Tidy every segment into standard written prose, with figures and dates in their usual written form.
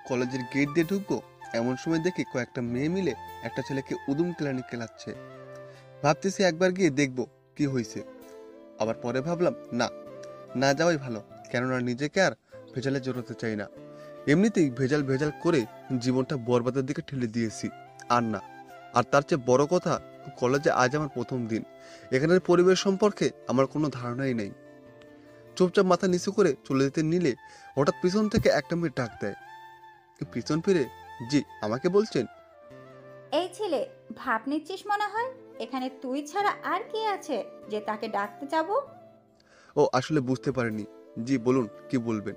কলেজের গেট দিয়ে ঢুকবো, এমন সময় দেখি কয়েকটা মেয়ে মিলে একটা ছেলেকে উদুম কেলানি কেলাচ্ছে। ভাবতেছি একবার গিয়ে দেখবো কি হয়েছে। আবার পরে ভাবলাম না, না যাওয়াই ভালো, কেননা নিজেকে আর ভেজালে জড়াতে চাই না। এমনিতেই ভেজাল ভেজাল করে জীবনটা বরবাদের দিকে ঠেলে দিয়েছি। আর না, আর তার চেয়ে বড় কথা, কলেজে আজ আমার প্রথম দিন। এখানের পরিবেশ সম্পর্কে আমার কোনো ধারণাই নেই। চুপচাপ মাথা নিচু করে চলে যেতে নিলে হঠাৎ পিছন থেকে একটা মেয়ে ডাক দেয়। পিছন ফিরে, জি আমাকে বলছেন? এই ছেলে, ভাব নিচ্ছিস মনে হয়। এখানে তুই ছাড়া আর কে আছে যে তাকে ডাকতে যাব? ও আসলে বুঝতে পারেনি। জি বলুন, কি বলবেন?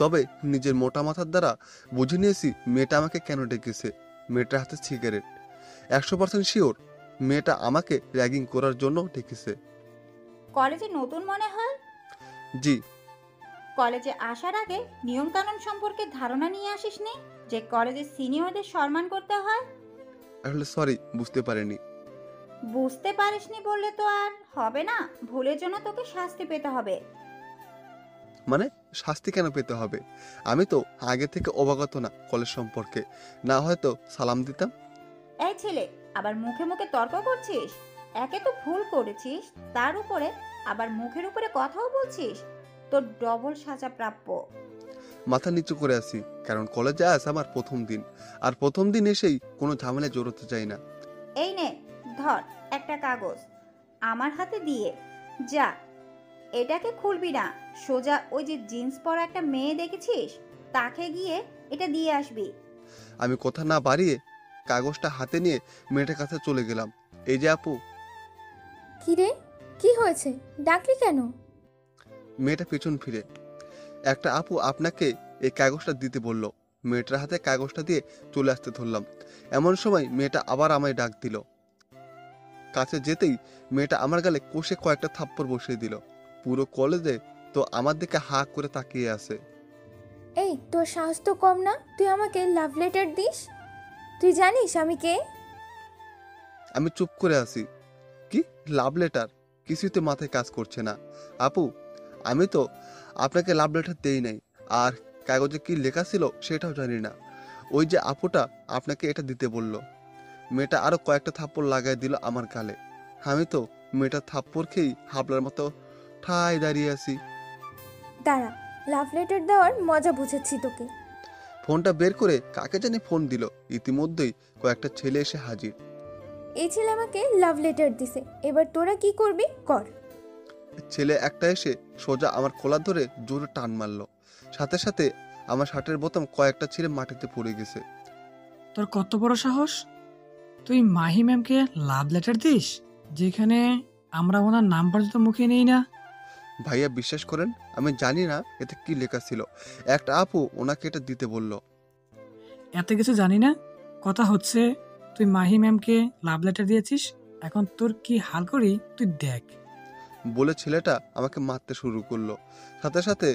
তবে নিজের মোটা মাথার দ্বারা বুঝে নিয়েছি মেয়েটা আমাকে কেন ডেকেছে। মেয়েটার হাতে সিগারেট। 100% শিওর মেয়েটা আমাকে র্যাগিং করার জন্য ডেকেছে। কলেজে নতুন মনে হয়। জি। কলেজে আসার আগে নিয়ম কানুন সম্পর্কে ধারণা নিয়ে আসিসনি যে কলেজে সিনিয়রদের সম্মান করতে হয়? আসলে সরি, বুঝতে পারিনি। বুঝতে পারিসনি বললে তো আর হবে না। ভুলের জন্য তোকে শাস্তি পেতে হবে। মানে শাস্তি কেন পেতে হবে? আমি তো আগে থেকে অবগত না কলেজ সম্পর্কে, না হয়তো সালাম দিতাম। এই ছেলে, আবার মুখে মুখে তর্ক করছিস? একে তো ভুল করেছিস, তার উপরে আবার মুখের উপরে কথাও বলছিস। তোর ডবল সাজা প্রাপ্য। মাথা নিচু করে আছি, কারণ কলেজে আজ আমার প্রথম দিন। আর প্রথম দিন এসেই কোনো ঝামেলায় জড়াতে চাই না। এই নে, ধর একটা কাগজ, আমার হাতে দিয়ে যা। এটাকে খুলবি না, সোজা ওই যে জিন্স পরা একটা মেয়ে দেখেছিস, তাকে গিয়ে এটা দিয়ে আসবি। আমি কথা না বাড়িয়ে কাগজটা হাতে নিয়ে মেয়েটার কাছে চলে গেলাম। এই যে আপু। কি রে, কি হয়েছে, ডাকলি কেন? মেয়েটা পেছন ফিরে, একটা আপু আপনাকে এই কাগজটা দিতে বলল। মেয়েটার হাতে কাগজটা দিয়ে চলে আসতে ধরলাম। এমন সময় মেয়েটা আবার আমায় ডাক দিল। কাছে যেতেই মেয়েটা আমার গালে কষে কয়েকটা থাপ্পড় বসিয়ে দিল। পুরো কলেজে তো আমার দিকে হা করে তাকিয়ে আছে। এই, তোর সাহস তো কম না, তুই আমাকে লাভ লেটার দিস? তুই জানিস আমি কে? আমি চুপ করে আছি। কি লাভ লেটার? কিছুতে মাথায় কাজ করছে না। আপু, আমি তো আপনাকে লাভ লেটার দেই নাই। আর কাগজে কি লেখা ছিল সেটাও জানি না। ওই যে আপুটা আপনাকে এটা দিতে বলল। মেয়েটা আরো কয়েকটা থাপ্পড় লাগাই দিল আমার গালে। আমি তো মেয়েটা থাপ্পড় খেয়েই হাবলার মতো ঠায় দাঁড়িয়ে আছি। দাঁড়া, লাভ লেটার দেওয়ার মজা বুঝাচ্ছি তোকে। ফোনটা বের করে কাকে জানি ফোন দিল। ইতিমধ্যেই কয়েকটা ছেলে এসে হাজির। এই ছেলে আমাকে লাভ লেটার দিছে, এবার তোরা কি করবি কর। ছেলে একটা এসে সোজা আমার কলার ধরে জোরে টান মারলো। সাথে সাথে আমার শার্টের বোতাম কয়েকটা ছিঁড়ে মাটিতে পড়ে গেছে। তোর কত বড় সাহস! তুই মাহি ম্যামকে লাভ লেটার দিস, যেখানে আমরা ওনার নাম পর্যন্ত মুখে নেই না? ভাইয়া বিশ্বাস করেন, আমি জানি না এতে কি লেখা ছিল। একটা আপু ওনাকে এটা দিতে বলল। এত কিছু জানি না, কথা হচ্ছে তুই মাহি ম্যামকে লাভ লেটার দিয়েছিস। এখন তোর কি হাল করি তুই দেখ। বলে ছেলেটা আমাকে মারতে শুরু করলো। সাথে সাথে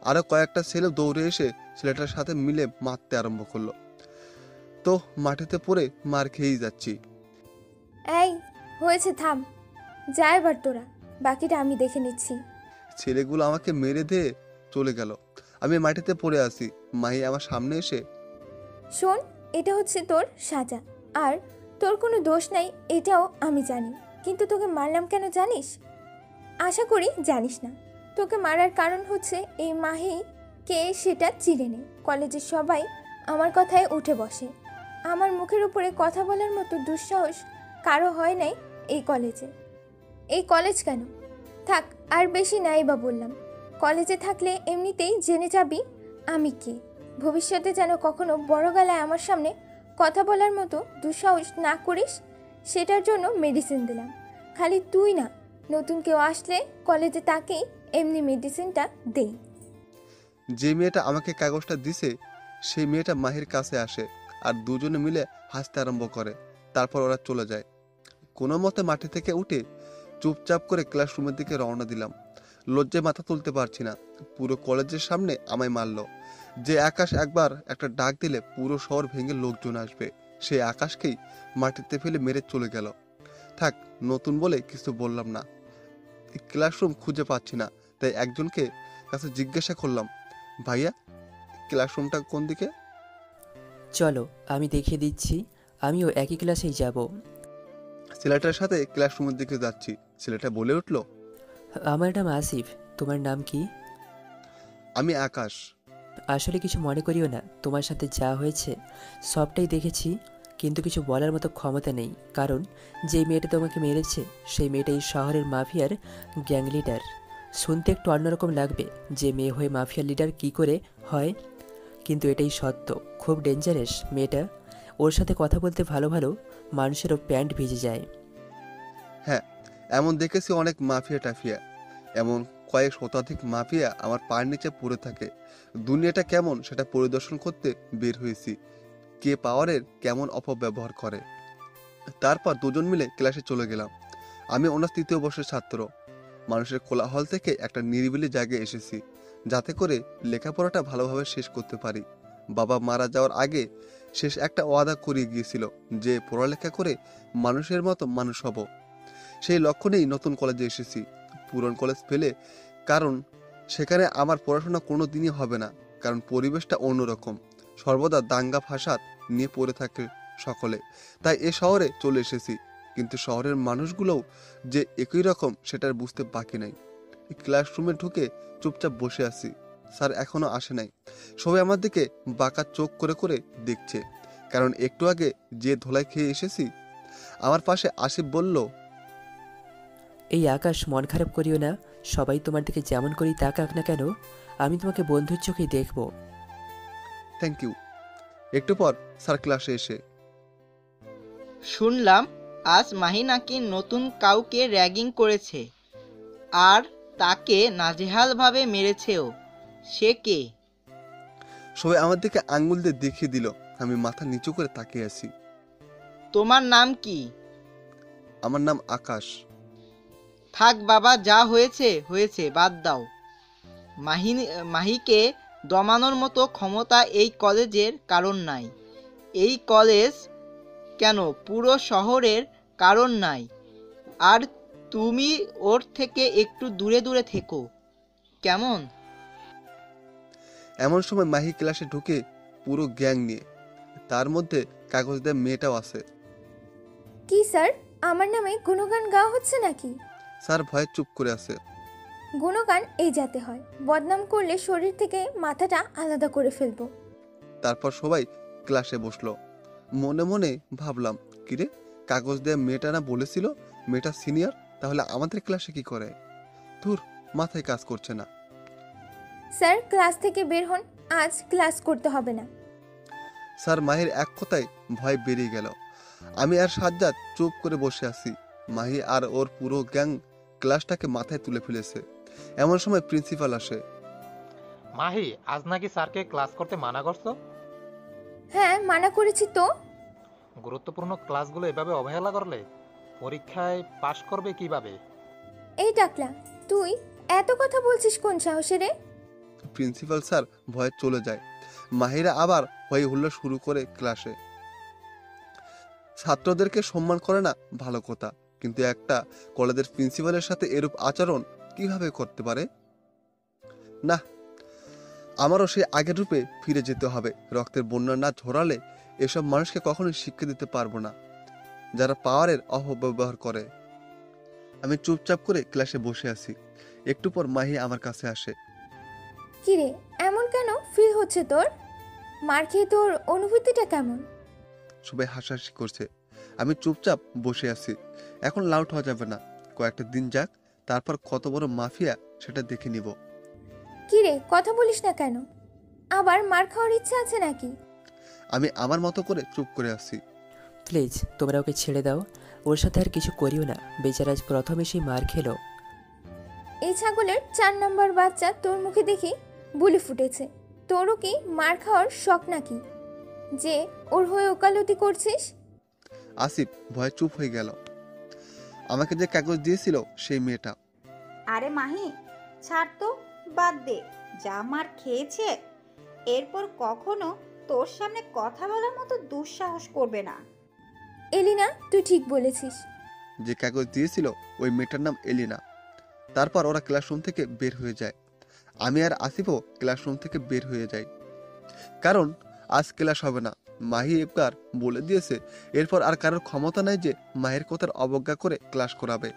আরো কয়েকটা ছেলে দৌড়ে এসে ছেলেটার সাথে মিলে মারতে আরম্ভ করলো। তো মাটিতে পড়ে মার খেয়েই যাচ্ছি। এই, হয়েছে, থাম। যা এবার তোরা, বাকিটা আমি দেখে নিচ্ছি। ছেলেগুলো আমাকে মেরে দিয়ে চলে গেল। আমি মাটিতে পড়ে আছি। মাহি আমার সামনে এসে, শোন, এটা হচ্ছে তোর সাজা। আর তোর কোনো দোষ নাই এটাও আমি জানি, কিন্তু তোকে মারলাম কেন জানিস? আশা করি জানিস না। তোকে মারার কারণ হচ্ছে এই মাহি কে সেটা চিনে নে। কলেজের সবাই আমার কথায় উঠে বসে। আমার মুখের উপরে কথা বলার মতো দুঃসাহস কারো হয় নাই এই কলেজে। এই কলেজ কেন, থাক আর বেশি নাই বা বললাম। কলেজে থাকলে এমনিতেই জেনে যাবি আমি কে। ভবিষ্যতে যেন কখনো বড় গলায় আমার সামনে কথা বলার মতো দুঃসাহস না করিস, সেটার জন্য মেডিসিন দিলাম। খালি তুই না, নতুন কেউ আসলে কলেজে তাকেই এমনি মেডিসিনটা দেই। যে মেয়েটা আমাকে কাগজটা দিছে সেই মেয়েটা মাহির কাছে আসে আর দুজনে মিলে হাসতে আরম্ভ করে। তারপর ওরা চলে যায়। কোনো মতে মাটি থেকে উঠে চুপচাপ করে ক্লাসরুমের দিকে রওনা দিলাম। লজ্জায় মাথা তুলতে পারছি না। পুরো কলেজের সামনে আমায় মারলো। যে আকাশ একবার একটা ডাক দিলে পুরো শহর ভেঙে লোকজন আসবে, সেই আকাশকেই মাটিতে ফেলে মেরে চলে গেল। থাক, নতুন বলে কিছু বললাম না। ক্লাসরুম খুঁজে পাচ্ছি না, তাই একজনকে কাছে জিজ্ঞাসা করলাম, ভাইয়া ক্লাসরুমটা কোন দিকে? চলো আমি দেখিয়ে দিচ্ছি, আমিও একই ক্লাসেই যাব। ছেলেটার সাথে ক্লাসরুমের দিকে যাচ্ছি। ছেলেটা বলে উঠল, আমার নাম আসিফ, তোমার নাম কি? আমি আকাশ। আসলে কিছু মনে করিও না, তোমার সাথে যা হয়েছে সবটাই দেখেছি, কিন্তু কিছু বলার মতো ক্ষমতা নেই, কারণ যে মেয়েটা তোমাকে মেরেছে সেই মেয়েটা এই শহরের মাফিয়ার গ্যাং লিডার। শুনতে একটু অন্যরকম লাগবে যে মেয়ে হয়ে মাফিয়ার লিডার কি করে হয়, কিন্তু এটাই সত্য। খুব ডেঞ্জারাস মেয়েটা, ওর সাথে কথা বলতে ভালো ভালো মানুষেরও প্যান্ট ভিজে যায়। হ্যাঁ, এমন দেখেছি অনেক মাফিয়া টাফিয়া, এমন কয়েক শতাধিক মাফিয়া আমার পায়ের নিচে পড়ে থাকে। দুনিয়াটা কেমন সেটা পরিদর্শন করতে বের হয়েছি, কে পাওয়ারের কেমন অপব্যবহার করে। তারপর দুজন মিলে ক্লাসে চলে গেলাম। আমি অনার্স 3য় বর্ষের ছাত্র। মানুষের কোলাহল থেকে একটা নিরিবিলি জায়গায় এসেছি, যাতে করে লেখাপড়াটা ভালোভাবে শেষ করতে পারি। বাবা মারা যাওয়ার আগে শেষ একটা ওয়াদা করে গিয়েছিল যে পড়ালেখা করে মানুষের মতো মানুষ হব। সেই লক্ষ্য নিয়েই নতুন কলেজে এসেছি, পুরন কলেজ ফেলে, কারণ সেখানে আমার পড়াশোনা কোনো দিনই হবে না, কারণ পরিবেশটা অন্যরকম, সর্বদা দাঙ্গা ফাসাদ নিয়ে পড়ে থাকে সকলে। তাই এ শহরে চলে এসেছি, কিন্তু শহরের মানুষগুলোও যে একই রকম সেটার বুঝতে বাকি নাই। ক্লাসরুমে ঢুকে চুপচাপ বসে আছি। স্যার এখনো আসে নাই। সবাই আমার দিকে বাঁকা চোখ করে করে দেখছে, কারণ একটু আগে যে ধোলাই খেয়ে এসেছি। আমার পাশে আসিফ বলল, এই আকাশ, মন খারাপ করিও না, সবাই তোমার দিকে যেমন করেই তাকাক না কেন, আমি তোমাকে বন্ধুর চোখেই দেখব। Thank you. একটু পর স্যার ক্লাসে এসে, শুনলাম আজ মাহি নাকি নতুন কাউকে র্যাগিং করেছে আর তাকে নাজেহালভাবে মেরেছেও। সে কে? সবাই আমার দিকে আঙ্গুল দিয়ে দেখিয়ে দিল। আমি মাথা নিচু করে তাকিয়ে আছি। তোমার নাম কি? আমার নাম আকাশ। থাক বাবা, যা হয়েছে হয়েছে, বাদ দাও। মাহিকে দমানোর মতো ক্ষমতা এই কলেজের কারণ নাই। এই কলেজ কেন, পুরো শহরের কারণ নাই। আর তুমি ওর থেকে একটু দূরে দূরে থেকো, কেমন? এমন সময় মাহি ক্লাসে ঢুকে পুরো গ্যাং নিয়ে, তার মধ্যে কাগজ দেওয়া মেয়েটাও আছে। কি স্যার, আমার নামে গুণগান গাওয়া হচ্ছে নাকি? স্যার ভয়ে চুপ করে আছে। গুণগান এই যাতে হয়, বদনাম করলে শরীর থেকে মাথাটা আলাদা করে ফেলবো। তারপর সবাই ক্লাসে বসলো। মনে মনে ভাবলাম, কিরে, কাগজ দেওয়া মেয়েটা না বলেছিল মেয়েটা সিনিয়র, তাহলে আমাদের ক্লাসে কি করে? ধুর, মাথায় কাজ করছে না। স্যার ক্লাস থেকে বের হন, আজ ক্লাস করতে হবে না। স্যার মাহির এক কথায় ভয় বেরিয়ে গেল। আমি আর সাজ্জাদ চুপ করে বসে আছি। মাহি আর ওর পুরো গ্যাং ক্লাসটাকে মাথায় তুলে ফেলেছে। এমন সময় প্রিন্সিপাল আসে। মাহি, আজ নাকি স্যারকে ক্লাস করতে মানা করছো? হ্যাঁ, মানা করেছি তো। গুরুত্বপূর্ণ ক্লাসগুলো এভাবে অবহেলা করলে পরীক্ষায় পাশ করবে কিভাবে? এই টাকলা, তুই এত কথা বলছিস কোন সাহসে রে? প্রিন্সিপাল স্যার ভয়ে চলে যায়। মাহিরা আবার হই হুল্লোড় শুরু করে ক্লাসে। ছাত্রদেরকে সম্মান করে না ভালো কথা, কিন্তু একটা কলেজের প্রিন্সিপালের সাথে এরূপ আচরণ কিভাবে করতে পারে? না, আমারও সেই আগের রূপে ফিরে যেতে হবে। রক্তের বন্যা না ঝরালে এসব মানুষকে কখনোই শিক্ষা দিতে পারবো না, যারা পাওয়ারের অপব্যবহার করে। আমি চুপচাপ করে ক্লাসে বসে আছি। একটু পর মাহি আমার কাছে আসে। কিরে, এমন কেন ফিল হচ্ছে তোর? মার খেয়ে তোর অনুভূতিটা কেমন? সবাই হাসাহাসি করছে। আমি চুপচাপ বসে আছি। এখন লাউড হওয়া যাবে না, কয়েকটা দিন যাক, তারপর কত বড় মাফিয়া সেটা দেখে নিব। কিরে, কথা বলিস না কেন? আবার মার খাওয়ার ইচ্ছা আছে নাকি? আমি আমার মতো করে চুপ করে আছি। প্লিজ তোমরা ওকে ছেড়ে দাও, ওর সাথে আর কিছু করিও না, বেচারা আজ প্রথম এসেই মার খেলো। এই ছাগলের 4 নম্বর বাচ্চা তোর মুখে দেখি বুলি ফুটেছে। তোরও কি মার খাওয়ার শখ নাকি যে ওর হয়ে ওকালতি করছিস? আসিফ ভয়ে চুপ হয়ে গেল। আমাকে যে কাগজ দিয়েছিল সেই মেয়েটা। আরে মাহি, ছাড় তো, বাদ দে। যা মার খেয়েছে, এরপর কখনো তোর সামনে কথা বলার মতো দুঃসাহস করবে না। এলিনা, তুই ঠিক বলেছিস। যে কাগজ দিয়েছিল ওই মেয়েটার নাম এলিনা। তারপর ওরা ক্লাসরুম থেকে বের হয়ে যায়। আমি আর আসিফও ক্লাসরুম থেকে বের হয়ে যাই, কারণ আজ ক্লাস হবে না। মাহি একবার বলে দিয়েছে, এরপর আর কারোর ক্ষমতা নাই যে মায়ের কথার অবজ্ঞা করে ক্লাস করাবে।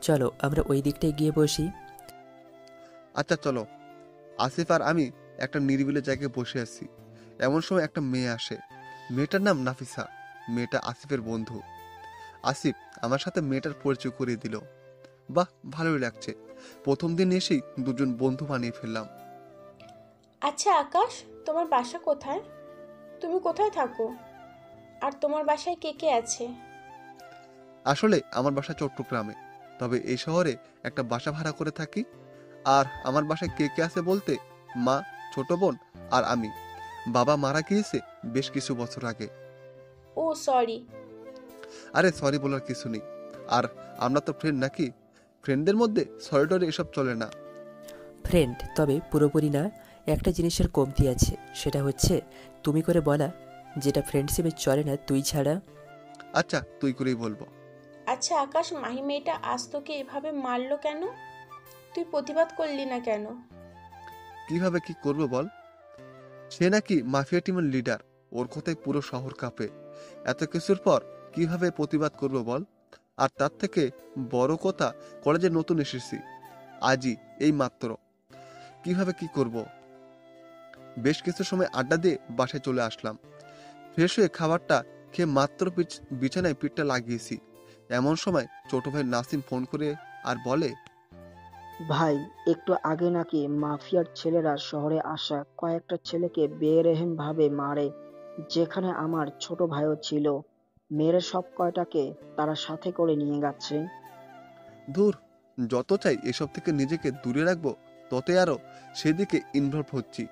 চলো আমরা ওই দিকটায় গিয়ে বসি। আচ্ছা চলো। আসিফ আর আমি একটা নিরিবিলি জায়গায় বসে আছি। এমন সময় একটা মেয়ে আসে। মেয়েটার নাম নাফিসা। মেয়েটা আসিফের বন্ধু। আসিফ আমার সাথে মেয়েটার পরিচয় করিয়ে দিল। বাহ, ভালোই লাগছে। প্রথম দিন এসেই দুজন বন্ধু বানিয়ে ফেললাম। আচ্ছা আকাশ, তোমার বাসা কোথায়? তুমি কোথায় থাকো? আর তোমার বাসায় কে কে আছে? আসলে আমার বাসা চট্টগ্রামে, তবে এই শহরে একটা বাসা ভাড়া করে থাকি। আর আমার বাসায় কে কে আছে বলতে, মা, ছোট বোন আর আমি। বাবা মারা গিয়েছে বেশ কিছু বছর আগে। ও সরি। আরে সরি বলার কিছু নেই। আর আমরা তো ফ্রেন্ড নাকি? ফ্রেন্ডদের মধ্যে সরি টরি এসব চলে না। ফ্রেন্ড, তবে পুরোপুরি না। একটা জিনিসের কমতি আছে, সেটা হচ্ছে তুমি করে বলা, যেটা ফ্রেন্ডশিপে চলে না তুই ছাড়া। আচ্ছা, তুই করেই বলবো। আচ্ছা আকাশ, মাহি মেয়েটা আজ তোকে এভাবে মারলো কেন? তুই প্রতিবাদ করলি না কেন? কিভাবে কি করবো বল? সে নাকি মাফিয়া টিমের লিডার। ওর কথায় পুরো শহর কাঁপে। এত কিছুর পর কিভাবে প্রতিবাদ করবো বল? আর তার থেকে বড় কথা, কলেজে নতুন এসেছি আজই, এই মাত্র। কিভাবে কি করব? বেশ কিছু সময় আড্ডা দিয়ে বাসায় চলে আসলাম। ফ্রেশ হয়ে খাবারটা খেয়ে মাত্র বিছানায় পিঠটা লাগিয়েছি। এমন সময় ছোট ভাই নাসিম ফোন করে আর বলে, ভাই, একটু আগে নাকি মাফিয়ার ছেলেরা শহরে আসা কয়েকটা ছেলেকে বেরেহম ভাবে মারে, যেখানে আমার ছোট ভাইও ছিল। মেরে সব কয়টাকে তারা সাথে করে নিয়ে গেছে। ধুর, যত চাই এসব থেকে নিজেকে দূরে রাখবো, ততই আরো সেদিকে ইনভলভ হচ্ছি।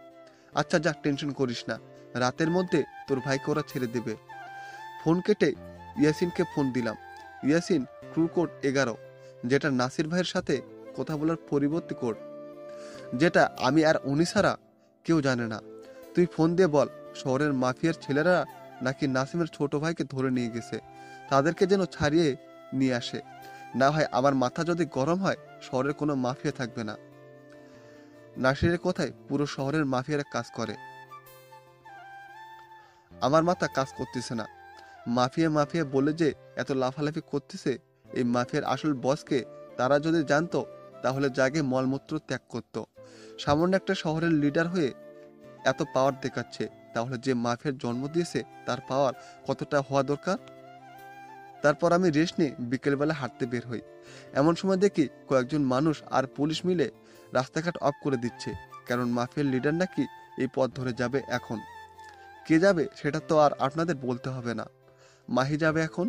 আচ্ছা যা, টেনশন করিস না। রাতের মধ্যে তোর ভাইকে ওরা ছেড়ে দেবে। ফোন কেটে ইয়াসিনকে ফোন দিলাম। ইয়াসিন ক্রু কোড 11, যেটা নাসির ভাইয়ের সাথে কথা বলার পরিবর্তী কোড, যেটা আমি আর উনি ছাড়া কেউ জানে না। তুই ফোন দিয়ে বল শহরের মাফিয়ার ছেলেরা নাকি নাসিমের ছোট ভাইকে ধরে নিয়ে গেছে, তাদেরকে যেন ছাড়িয়ে নিয়ে আসে। না হয় আমার মাথা যদি গরম হয়, শহরের কোনো মাফিয়া থাকবে না। নাসিরের কথায় পুরো শহরের মাফিয়ারা কাজ করে। আমার মাথা কাজ করতেছে না। মাফিয়া মাফিয়া বলে যে এত লাফালাফি করতেছে, এই মাফিয়ার আসল বসকে তারা যদি জানতো, তাহলে জাগে মলমূত্র ত্যাগ করত। সামান্য একটা শহরের লিডার হয়ে এত পাওয়ার দেখাচ্ছে, তাহলে যে মাফিয়ার জন্ম দিয়েছে তার পাওয়ার কতটা হওয়া দরকার। তারপর আমি রেস্ট নিয়ে বিকেলবেলা হাঁটতে বের হই। এমন সময় দেখি কয়েকজন মানুষ আর পুলিশ মিলে রাস্তাঘাট অফ করে দিচ্ছে, কারণ মাফিয়ার লিডার নাকি এই পথ ধরে যাবে এখন। কে যাবে সেটা তো আর আপনাদের বলতে হবে না। মাহি যাবে এখন।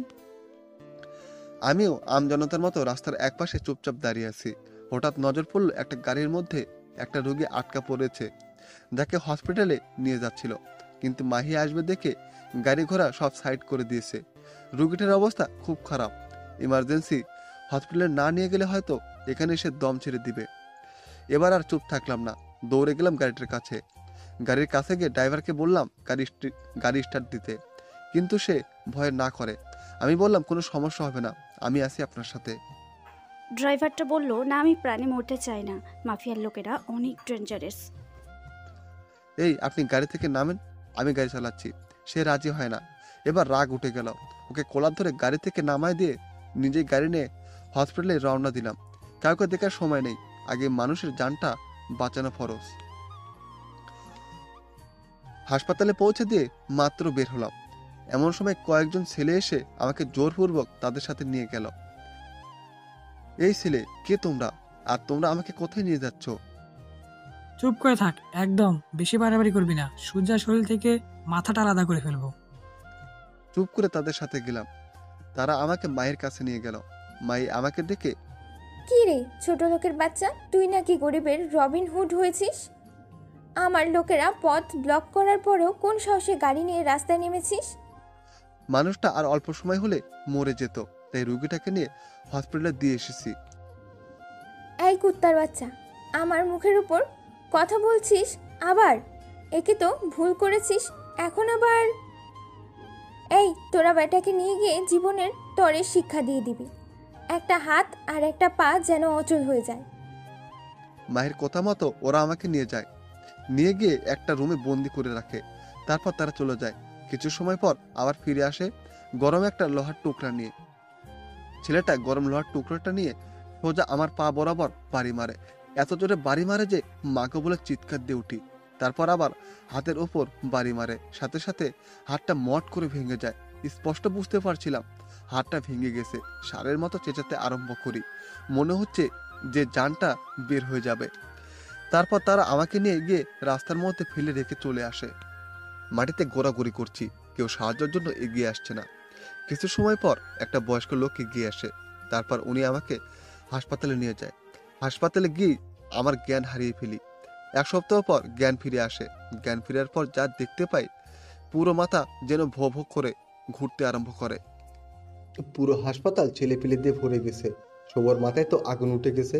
আমিও আমজনতার মতো রাস্তার একপাশে চুপচাপ দাঁড়িয়ে আছি। হঠাৎ নজর পড়ল একটা গাড়ির মধ্যে একটা রোগী আটকা পড়েছে, যাকে হসপিটালে নিয়ে যাচ্ছিল। কিন্তু মাহি আসবে দেখে গাড়ি ঘোড়া সব সাইড করে দিয়েছে। রোগীটার অবস্থা খুব খারাপ। ইমার্জেন্সি হসপিটালে না নিয়ে গেলে হয়তো এখানে এসে দম ছেড়ে দিবে। এবার আর চুপ থাকলাম না, দৌড়ে গেলাম গাড়িটার কাছে। গাড়ির কাছে গিয়ে ড্রাইভারকে বললাম গাড়ি স্টার্ট দিতে, কিন্তু সে ভয় না করে। আমি বললাম কোনো সমস্যা হবে না, আমি আছি আপনার সাথে। ড্রাইভারটা বলল, না আমি প্রাণে মরতে চাই না, মাফিয়ার লোকেরা অনেক ডেঞ্জারাস। এই আপনি গাড়ি থেকে নামেন, আমি গাড়ি চালাচ্ছি। সে রাজি হয় না। এবার রাগ উঠে গেল। ওকে কোলার ধরে গাড়ি থেকে নামায় দিয়ে নিজেই গাড়ি নিয়ে হসপিটালে রওনা দিলাম। কাউকে দেখার সময় নেই, আগে মানুষের জানটা বাঁচানো ফরজ। হাসপাতালে পৌঁছে দিয়ে মাত্র বের হলাম, এমন সময় কয়েকজন ছেলে এসে আমাকে জোরপূর্বক তাদের সাথে নিয়ে গেল। এই ছেলে, কে তোমরা? আর তোমরা আমাকে কোথায় নিয়ে যাচ্ছ? চুপ করে থাক, একদম বেশি বাড়াবাড়ি করবি না, সূর্যার শরীর থেকে মাথাটা আলাদা করে ফেলবো। চুপ করে তাদের সাথে গেলাম। তারা আমাকে মায়ের কাছে নিয়ে গেল। মাই আমাকে দেখে, কি রে ছোট লোকের বাচ্চা, তুই নাকি গরিবের রবিন হুড হয়েছিস? আমার লোকেরা পথ ব্লক করার পরেও কোন সাহসে গাড়ি নিয়ে রাস্তায় নেমেছিস? মানুষটা আর অল্প সময় হলে মরে যেত, তাই রুগীটাকে নিয়ে হসপিটালে দিয়ে এসেছি। এই কুত্তার বাচ্চা, আমার মুখের উপর কথা বলছিস আবার? একে তো ভুল করেছিস, এখন আবার? এই তোরা বেটাকে নিয়ে গিয়ে জীবনের তরে শিক্ষা দিয়ে দিবি। একটা হাত আর একটা পা যেন অচল হয়ে যায়। মায়ের কথা মতো ওরা আমাকে নিয়ে যায়। নিয়ে গিয়ে একটা রুমে বন্দি করে রাখে। তারপর তারা চলে যায়। কিছু সময় পর আবার ফিরে আসে গরম একটা লোহার টুকরা নিয়ে। ছেলেটা গরম লোহার টুকরোটা নিয়ে সোজা আমার পা বরাবর বাড়ি মারে। এত জোরে বাড়ি মারে যে মাকে বলে চিৎকার দিয়ে উঠি। তারপর আবার হাতের ওপর বাড়ি মারে, সাথে সাথে হাতটা মট করে ভেঙে যায়। স্পষ্ট বুঝতে পারছিলাম হাতটা ভেঙে গেছে। সারের মতো চেঁচাতে আরম্ভ করি, মনে হচ্ছে যে জানটা বের হয়ে যাবে। তারপর তারা আমাকে নিয়ে গিয়ে রাস্তার মধ্যে ফেলে রেখে চলে আসে। মাটিতে গোড়াগড়ি করছি, কেউ সাহায্যের জন্য এগিয়ে আসছে না। কিছু সময় পর একটা বয়স্ক লোক এগিয়ে আসে। তারপর উনি আমাকে হাসপাতালে নিয়ে যায়। হাসপাতালে গিয়ে আমার জ্ঞান হারিয়ে ফেলি। 1 সপ্তাহ পর জ্ঞান ফিরে আসে। জ্ঞান ফেরার পর যা দেখতে পাই, পুরো মাথা যেন ভো ভো করে ঘুরতে আরম্ভ করে। পুরো হাসপাতাল ছেলেপিলে দিয়ে ভরে গেছে। সবার মাথায় তো আগুন উঠে গেছে।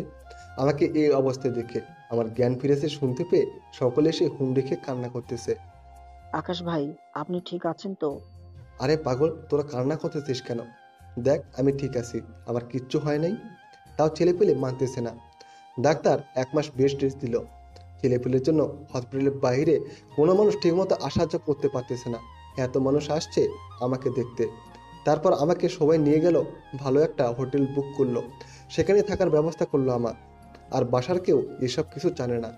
আমাকে এই অবস্থায় দেখে আমার জ্ঞান ফিরেছে শুনতে পেয়ে সকলে এসে হুম রেখে কান্না করতেছে। আকাশ ভাই, আপনি ঠিক আছেন তো? আরে পাগল, তোরা কান্না করতেছিস কেন? দেখ আমি ঠিক আছি, আমার কিচ্ছু হয় নাই। তাও ছেলেপেলে মানতেছে না। ডাক্তার 1 মাস বেস্ট রেস্ট দিল। ছেলেপেলের জন্য হসপিটালের বাইরে কোনো মানুষ ঠিকমতো সাহায্য করতে পারতেছে না। এত মানুষ আসছে আমাকে দেখতে। তারপর আমাকে সবাই নিয়ে গেল, ভালো একটা হোটেল বুক করলো, সেখানে থাকার ব্যবস্থা করলো আমার। আর বাসার কেউ এসব কিছু জানে না।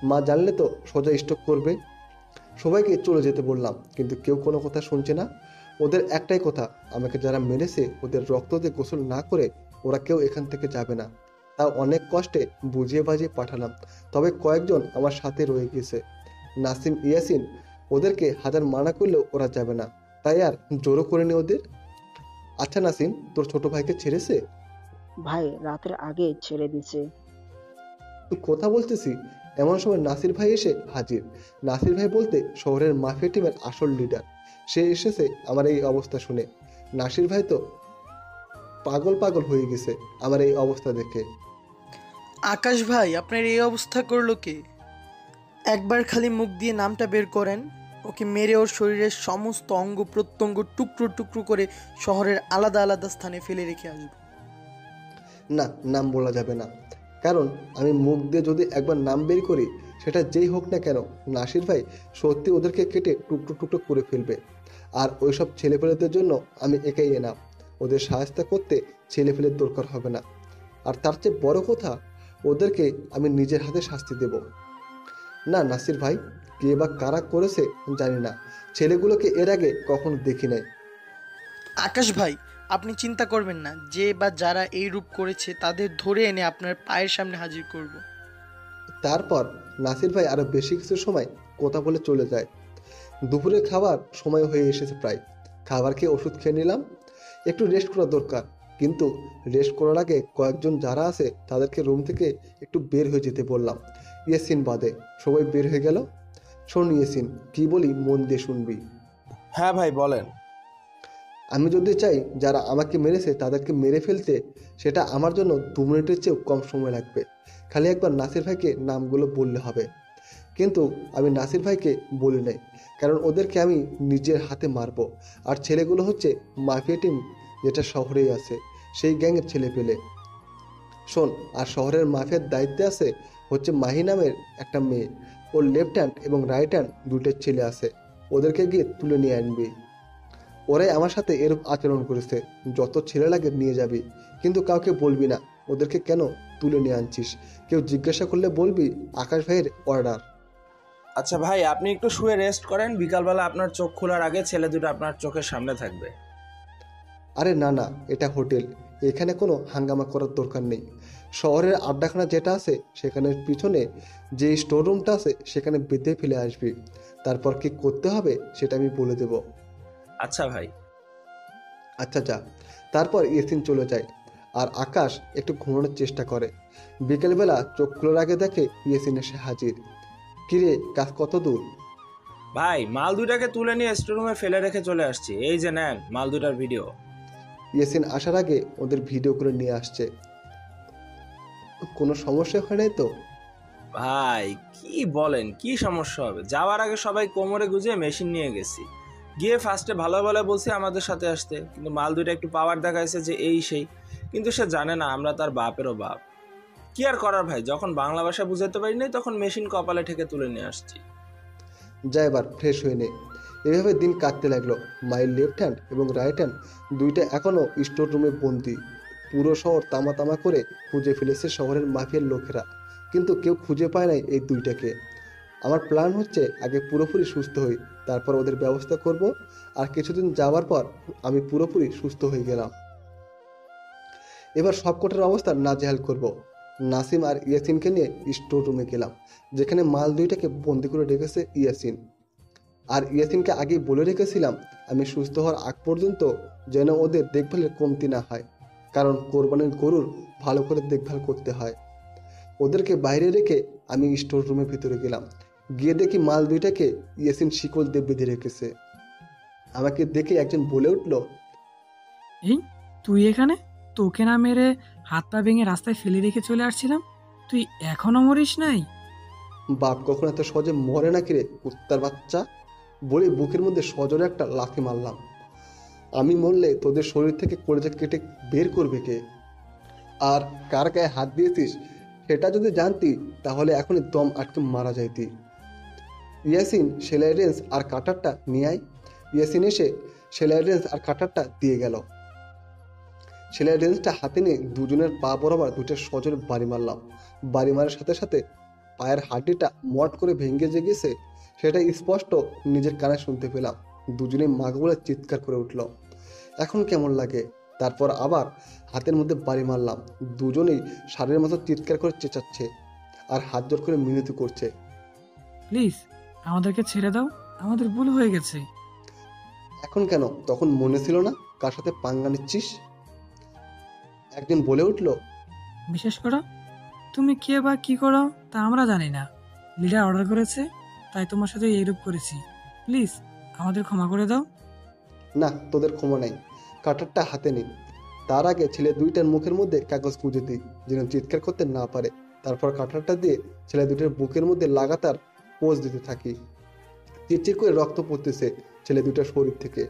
মা জানলে তো সোজা স্ট্রোক করবে। সবাইকে চলে যেতে বললাম, কিন্তু কেউ কোনো কথা শুনছে না। ওদের একটাই কথা, আমাকে যারা মেরেছে ওদের রক্ত দিয়ে গোসল না করে ওরা কেউ এখান থেকে যাবে না। তাও অনেক কষ্টে বুঝিয়ে বাজিয়ে পাঠালাম, তবে কয়েকজন আমার সাথে রয়ে গেছে। নাসিম, ইয়াসিন, ওদেরকে হাজার মানা করলেও ওরা যাবে না, তাই আর জোরও করেনি ওদের। আচ্ছা নাসিম, তোর ছোট ভাইকে ছেড়েছে? ভাই রাতের আগে ছেড়ে দিছে। তুই কথা বলতেছি, এমন সময় নাসির ভাই এসে হাজির। নাসির ভাই বলতে শহরের মাফিয়া টিমের আসল লিডার। সে এসেছে আমার এই অবস্থা শুনে। নাসির ভাই তো পাগল পাগল হয়ে গেছে আমার এই অবস্থা দেখে। আকাশ ভাই, আপনার এই অবস্থা করলো কে? একবার খালি মুখ দিয়ে নামটা বের করেন, ওকে মেরে ওর শরীরের সমস্ত অঙ্গ প্রত্যঙ্গ টুকরো টুকরো করে শহরের আলাদা আলাদা স্থানে ফেলে রেখে আসবো। না, নাম বলা যাবে না, কারণ আমি মুখ দিয়ে যদি একবার নাম বের করি, সেটা যেই হোক না কেন, নাসির ভাই সত্যি ওদেরকে কেটে টুকরো টুকরো করে ফেলবে। আর ওইসব ছেলেপেলেদের জন্য আমি একাই এনাম। ওদের সাহায্য করতে ছেলেপেলের দরকার হবে না। আর তার চেয়ে বড় কথা, ওদেরকে আমি নিজের হাতে শাস্তি দেব। না নাসির ভাই, কে বা কারা করেছে জানি না, ছেলেগুলোকে এর আগে কখনো দেখি নাই। আকাশ ভাই, আপনি চিন্তা করবেন না, যে বা যারা এই রূপ করেছে তাদের ধরে এনে আপনার পায়ের সামনে হাজির করব। তারপর নাসির ভাই আরো বেশি কিছু সময় কথা বলে চলে যায়। দুপুরের খাবার সময় হয়ে এসেছে প্রায়। খাবার খেয়ে ওষুধ খেয়ে নিলাম। একটু রেস্ট করা দরকার, কিন্তু রেস্ট করার আগে কয়েকজন যারা আছে তাদেরকে রুম থেকে একটু বের হয়ে যেতে বললাম। ইয়াসিন বাদে সবাই বের হয়ে গেল। শোন ইয়াসিন, কি বলি মন দিয়ে শুনবি। হ্যাঁ ভাই বলেন। আমি যদি চাই যারা আমাকে মেরেছে তাদেরকে মেরে ফেলতে, সেটা আমার জন্য 2 মিনিটের চেয়েও কম সময় লাগবে। খালি একবার নাসির ভাইকে নামগুলো বললে হবে। কিন্তু আমি নাসির ভাইকে বলি নাই, কারণ ওদেরকে আমি নিজের হাতে মারবো। আর ছেলেগুলো হচ্ছে মাফিয়া টিম, যেটা শহরেই আছে, সেই গ্যাংয়ের ছেলে পেলে। শোন, আর শহরের মাফিয়ার দায়িত্বে আছে হচ্ছে মাহি নামের একটা মেয়ে। ওর লেফট হ্যান্ড এবং রাইট হ্যান্ড 2টো ছেলে আছে। ওদেরকে গিয়ে তুলে নিয়ে আনবি। ওরাই আমার সাথে এরূপ আচরণ করেছে। যত ছেলে লাগে নিয়ে যাবি, কিন্তু কাউকে বলবি না ওদেরকে কেন তুলে নিয়ে আনছিস। কেউ জিজ্ঞাসা করলে বলবি আকাশ ভাইয়ের অর্ডার। আচ্ছা ভাই, আপনি একটু শুয়ে রেস্ট করেন, বিকালবেলা আপনার চোখ খোলার আগে ছেলে দুটো আপনার চোখের সামনে থাকবে। আরে না না, এটা হোটেল, এখানে কোনো হাঙ্গামা করার দরকার নেই। শহরের আড্ডাখানা যেটা আছে সেখানের পিছনে যে স্টোর রুমটা আছে সেখানে বেঁধে ফেলে আসবি। তারপর কি করতে হবে সেটা আমি বলে দেব। আচ্ছা ভাই। আচ্ছা যা। তারপর ইয়াসিন চলে যায় আর আকাশ একটু ঘুমানোর চেষ্টা করে। বিকেলবেলা চোখ খোলার আগে দেখে ইয়াসিন এসে হাজির। কিরে, কাজ কত দূর? ভাই, মাল দুটাকে তুলে নিয়ে স্টোররুমে ফেলে রেখে চলে আসছি। এই যে নেন মাল দুটার ভিডিও। ইয়াসিন আসার আগে ওদের ভিডিও করে নিয়ে আসছে। কোনো সমস্যা হয় নাই তো? ভাই কি বলেন, কি সমস্যা হবে? যাওয়ার আগে সবাই কোমরে গুজে মেশিন নিয়ে গেছি। গিয়ে ফার্স্টে ভালো ভালো বলছি আমাদের সাথে আসতে, কিন্তু মাল দুইটা একটু পাওয়ার দেখাইছে যে এই সেই, কিন্তু সে জানে না আমরা তার বাপেরও বাপ। কি আর করার ভাই, যখন বাংলা ভাষা বুঝাতে পারি নাই তখন মেশিন কপালে ঠেকে তুলে নিয়ে আসছি। যা এবার ফ্রেশ হয়ে নে। এভাবে দিন কাটতে লাগলো। মায়ের লেফট হ্যান্ড এবং রাইট হ্যান্ড দুইটা এখনও স্টোর রুমে বন্দি। পুরো শহর তামা তামা করে খুঁজে ফেলেছে শহরের মাফিয়ার লোকেরা, কিন্তু কেউ খুঁজে পায় নাই এই দুইটাকে। আমার প্ল্যান হচ্ছে আগে পুরোপুরি সুস্থ হই, তারপর ওদের ব্যবস্থা করব। আর কিছুদিন যাওয়ার পর আমি পুরোপুরি সুস্থ হয়ে গেলাম। এবার সবকটার অবস্থা নাজেহাল করব। নাসিম আর ইয়াসিনকে নিয়ে স্টোর রুমে গেলাম, যেখানে মাল দুইটাকে বন্দি করে রেখেছে ইয়াসিন। আর ইয়াসিনকে আগেই বলে রেখেছিলাম আমি সুস্থ হওয়ার আগ পর্যন্ত যেন ওদের দেখভালের কমতি না হয়, কারণ কোরবানির গরুর ভালো করে দেখভাল করতে হয়। ওদেরকে বাইরে রেখে আমি স্টোর রুমের ভিতরে গেলাম। গিয়ে দেখি মাল দুইটাকে ইয়াসিন শিকল দিয়ে বেঁধে রেখেছে। আমাকে দেখে একজন বলে উঠল, এই তুই এখানে? তোকে না মেরে হাত পা ভেঙে রাস্তায় ফেলে রেখে চলে আসছিলাম, তুই এখনো মরিস নাই? বাপ কখন এত সহজে মরে নাকি রে কুত্তার বাচ্চা, বলে বুকের মধ্যে সজোরে একটা লাথি মারলাম। আমি মরলে তোদের শরীর থেকে কলেজা কেটে বের করবে কে? আর কার গায়ে হাত দিয়েছিস সেটা যদি জানতি তাহলে এখনই দম আটকে মারা যাইতি। ইয়াসিন সেলাই রেঞ্জ আর কাটারটা নিয়ে আয়। ইয়াসিন এসে সেলাই রেঞ্জ আর কাটারটা দিয়ে গেল। সেলাই রেঞ্জটা হাতে নিয়ে দুজনের পা বরাবর দুইটা সজোরে বাড়ি মারলাম। বাড়ি মারার সাথে সাথে পায়ের হাড্ডিটা মট করে ভেঙে যে গেছে সেটা স্পষ্ট নিজের কানে শুনতে পেলাম। দুজনেই মাগো বলে চিৎকার করে উঠল। এখন কেমন লাগে? তারপর আবার হাতের মধ্যে বাড়ি মারলাম। দুজনেই সারের মতো চিৎকার করে চেঁচাচ্ছে আর হাত জোর করে মিনতি করছে, প্লিজ আমাদেরকে ছেড়ে দাও, আমাদের ভুল হয়ে গেছে। এখন কেন? তখন মনে ছিল না কার সাথে পাঙ্গা নিচ্ছিস? একজন বলে উঠল, বিশেষ করো তুমি কে বা কি করো তা আমরা জানি না, লিডার অর্ডার করেছে তাই তোমার সাথে এইরূপ করেছি, প্লিজ আমাদের ক্ষমা করে দাও। না, তোদের ক্ষমা নাই, কাটারটা হাতে নিন। তার আগে ছেলে দুইটার মুখের মধ্যে কাগজ গুঁজে দিই যেন চিৎকার করতে না পারে। তারপর কাটারটা দিয়ে ছেলে দুইটার বুকের মধ্যে লাগাতার পোজ দিতে থাকি। চিরচির করে রক্ত পড়তেছে ছেলে দুইটার শরীর থেকে।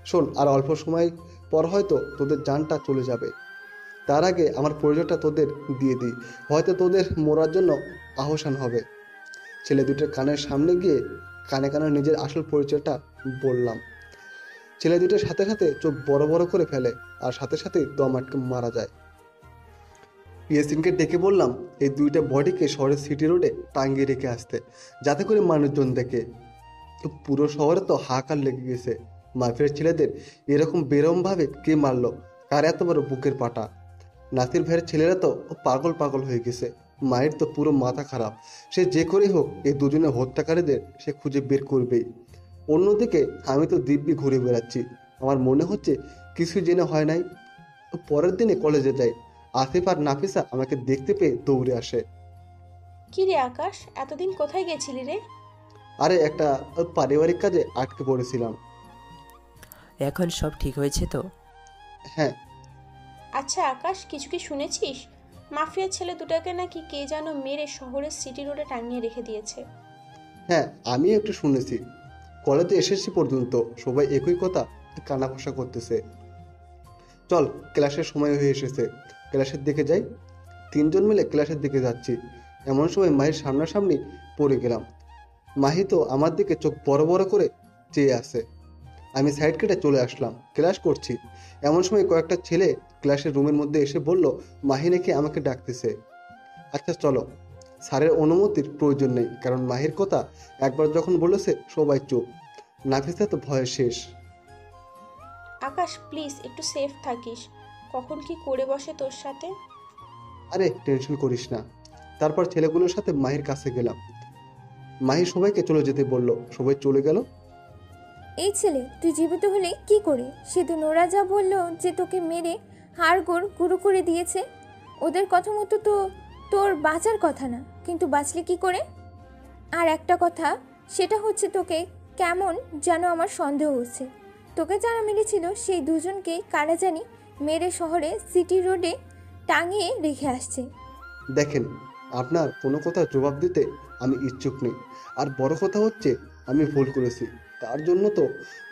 শোন, আর অল্প সময় পর হয়তো তোদের জানটা চলে যাবে। তার আগে আমার পরিচয়টা তোদের দিয়ে দিই, হয়তো তোদের মরার জন্য আহ্বান হবে। ছেলে দুইটার কানের সামনে গিয়ে কানে কানে নিজের আসল পরিচয়টা বললাম। ছেলে দুটোর সাথে সাথে চোখ বড় বড় করে ফেলে আর সাথে সাথে দম আটকে মারা যায়। ইয়াসিনকে ডেকে বললাম এই দুইটা বডিকে শহরের সিটি রোডে টাঙ্গিয়ে রেখে আসতে, যাতে করে মানুষজন দেখে। পুরো শহরে তো হাহাকার লেগে গেছে। মাফিয়ার ছেলেদের এরকম বেরমভাবে কে মারলো? কার এত বড় বুকের পাটা? নাসির ভাইয়ের ছেলেরা তো পাগল পাগল হয়ে গেছে। মায়ের তো পুরো মাথা খারাপ। সে যে করেই হোক এই দুজনে হত্যাকারীদের সে খুঁজে বের করবেই। অন্যদিকে আমি তো দিব্যি ঘুরে বেড়াচ্ছি। আমার মনে হচ্ছে কিছু জেনে হয় নাই। পরের দিনে কলেজে যাই। আসিফ আর নাফিসা আমাকে দেখতে পেয়ে দৌড়ে আসে। কি রে আকাশ, এতদিন কোথায় গেছিলি রে? আরে একটা পারিবারিক কাজে আটকে পড়েছিলাম। এখন সব ঠিক হয়েছে তো? হ্যাঁ। আচ্ছা আকাশ, কিছু কি শুনেছিস? মাফিয়া ছেলে দুটাকে নাকি কে যেন মেরে শহরের সিটি রোডে টাঙিয়ে রেখে দিয়েছে। হ্যাঁ, আমি একটু শুনেছি। কলেজে এসেছি পর্যন্ত সবাই একই কথা কানাঘষা করতেছে। চল, ক্লাসের সময় হয়ে এসেছে, ক্লাসের দিকে যাই। তিনজন মিলে ক্লাসের দিকে যাচ্ছি, এমন সময় মাহির সামনাসামনি পড়ে গেলাম। মাহি তো আমার দিকে চোখ বড় বড় করে চেয়ে আসে। আমি সাইড কেটে চলে আসলাম। ক্লাস করছি, এমন সময় কয়েকটা ছেলে ক্লাসের রুমের মধ্যে এসে বলল মাহি নাকি আমাকে ডাকতেছে। আচ্ছা চলো। স্যারের অনুমতির প্রয়োজন নেই, কারণ মাহির কথা একবার যখন বলেছে সবাই চুপ। নাফিসা তো ভয়ে শেষ। আকাশ প্লিজ একটু সেফ থাকিস, কখন কি করে বসে তোর সাথে। আরে টেনশন করিস না। তারপর ছেলেগুলোর সাথে মাহির কাছে গেলাম। মাহি সবাইকে চলে যেতে বলল, সবাই চলে গেল। এই ছেলে তুই জীবিত হলে কি করে? সেদিন ওরা যা বললো যে তোকে মেরে হাড়গোড় গুঁড়ো করে দিয়েছে, ওদের কথা মতো তো তোর বাঁচার কথা না, কিন্তু বাঁচলি কি করে? আর একটা কথা, সেটা হচ্ছে তোকে কেমন যেন আমার সন্দেহ হচ্ছে। তোকে যারা মেরেছিল সেই দুজনকেই কারা জানি মেরে শহরে সিটি রোডে টাঙিয়ে রেখে আসছে। দেখেন, আপনার কোনো কথা জবাব দিতে আমি ইচ্ছুক নেই। আর বড় কথা হচ্ছে আমি ভুল করেছি, তার জন্য তো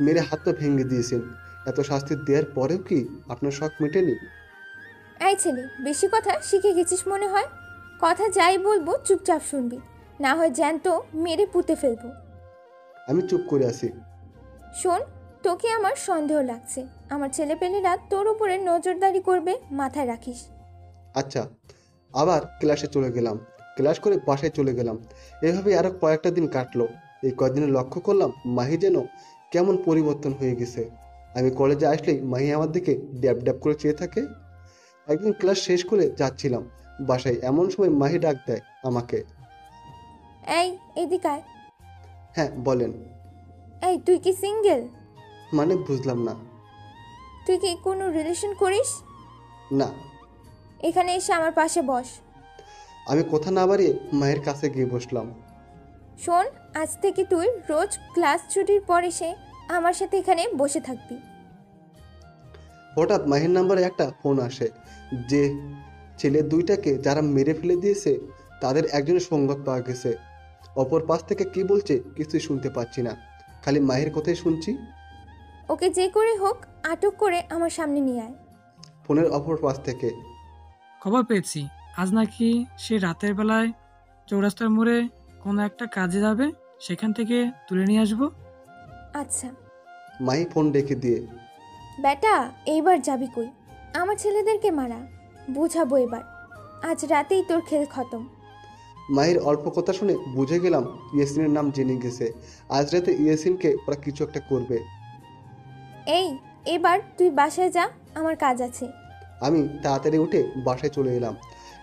মেরে হাতটা ভেঙে দিয়েছেন। এত শাস্তি দেওয়ার পরেও কি আপনার শখ মেটেনি? এই ছেলে, বেশি কথা শিখে গেছিস মনে হয়। কথা যাই বলবো চুপচাপ শুনবি, না হয় জ্যান্ত মেরে পুঁতে ফেলবো। আমি চুপ করে আছি। শোন, তোকে আমার সন্দেহ লাগছে। আমার ছেলেপেলেরা তোর উপরে নজরদারি করবে, মাথায় রাখিস। আচ্ছা, আবার ক্লাসে চলে গেলাম, ক্লাস করে বাসায় চলে গেলাম। এভাবে আরো কয়েকটা দিন কাটলো। এই কয়েকদিনে লক্ষ্য করলাম মাহি যেন কেমন পরিবর্তন হয়ে গেছে। আমি কলেজে আসলেই মাহি আমার দিকে ড্যাব ড্যাব করে চেয়ে থাকে। একদিন ক্লাস শেষ করে যাচ্ছিলাম বাসায়, এমন সময় মাহি ডাক দেয় আমাকে। এই, এদিকে আয়। হ্যাঁ বলেন। এই, তুই কি সিঙ্গেল? মানে বুঝলাম না। তুই কি কোনো রিলেশন করিস? না। এখানে এসে আমার পাশে বস। আমি কথা না বাড়িয়ে মায়ের কাছে গিয়ে বসলাম। শোন, আজ থেকে তুই রোজ ক্লাস ছুটির পর এসে আমার সাথে এখানে বসে থাকবি। হঠাৎ মাহির নাম্বারে একটা ফোন আসে। যে ছেলে দুইটাকে যারা মেরে ফেলে দিয়েছে তাদের একজনের সংবাদ পাওয়া গেছে। অপর পাশ থেকে কি বলছে কিছুই শুনতে পাচ্ছি না, খালি মাহির কথাই শুনছি। ওকে যে করে হোক আটক করে আমার সামনে নিয়ে আয়। ফোনের অপর পাশ থেকে, খবর পেয়েছি আজ নাকি সে রাতের বেলায় চৌরাস্তার মোড়ে কোনো একটা কাজে যাবে, সেখান থেকে তুলে নিয়ে আসবো। আচ্ছা। মাহি ফোন রেখে দিয়ে, বেটা এইবার যাবি কই? আমার ছেলেদেরকে মারা, বুঝাবো এবার। আজ রাতেই তোর খেল খতম। মাহির অল্প কথা শুনে বুঝে গেলাম ইয়াসিনের নাম জেনে গেছে। আজ রাতে ইয়াসিনকে ওরা কিছু একটা করবে। এই, এবার তুই বাসায় যা, আমার কাজ আছে। আমি তাড়াতাড়ি উঠে বাসায় চলে এলাম।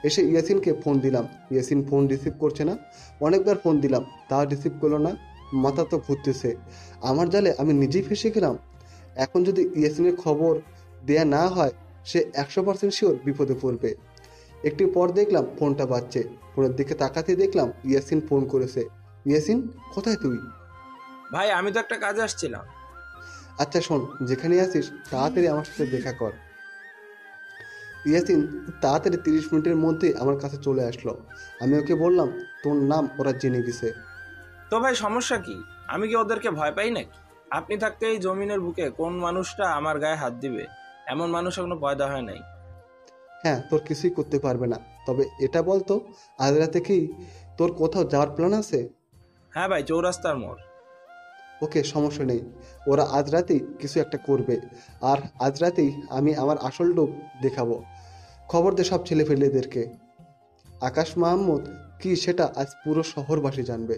এসে ইয়াসিনকে ফোন দিলাম। ইয়াসিন ফোন রিসিভ করছে না। অনেকবার ফোন দিলাম, তা রিসিভ করলো না। মাথা তো ঘুরতেছে। আমার জালে আমি নিজেই ফেসে গেলাম। এখন যদি ইয়াসিনের খবর দেয়া না হয় সে 100% শিওর বিপদে পড়বে। একটু পর দেখলাম ফোনটা বাজছে। ফোনের দিকে তাকাতে দেখলাম ইয়াসিন ফোন করেছে। ইয়াসিন, কোথায় তুই? ভাই আমি তো একটা কাজে আসছিলাম। আচ্ছা শোন, যেখানে আছিস তাড়াতাড়ি আমার সাথে দেখা কর। ইয়াসিন তাড়াতাড়ি 30 মিনিটের মধ্যে আমার কাছে চলে আসলো। আমি ওকে বললাম তোর নাম ওরা জেনে গেছে। তো ভাই সমস্যা কি? আমি কি ওদেরকে ভয় পাই নাকি? আপনি থাকতে এই জমিনের বুকে কোন মানুষটা আমার গায়ে হাত দিবে? এমন মানুষ এখনো পয়দা হয় নাই। হ্যাঁ, তোর কিছুই করতে পারবে না। তবে এটা বলতো, আজ রাতে কি তোর কোথাও যাওয়ার প্ল্যান আছে? হ্যাঁ ভাই, চৌরাস্তার মোড়। ওকে, সমস্যা নেই। ওরা আজ রাতেই কিছু একটা করবে। আর আজ রাতেই আমি আমার আসল রূপ দেখাবো। খবর দে সব ছেলেপেলেদেরকে। আকাশ মাহমুদ কি সেটা আজ পুরো শহরবাসী জানবে।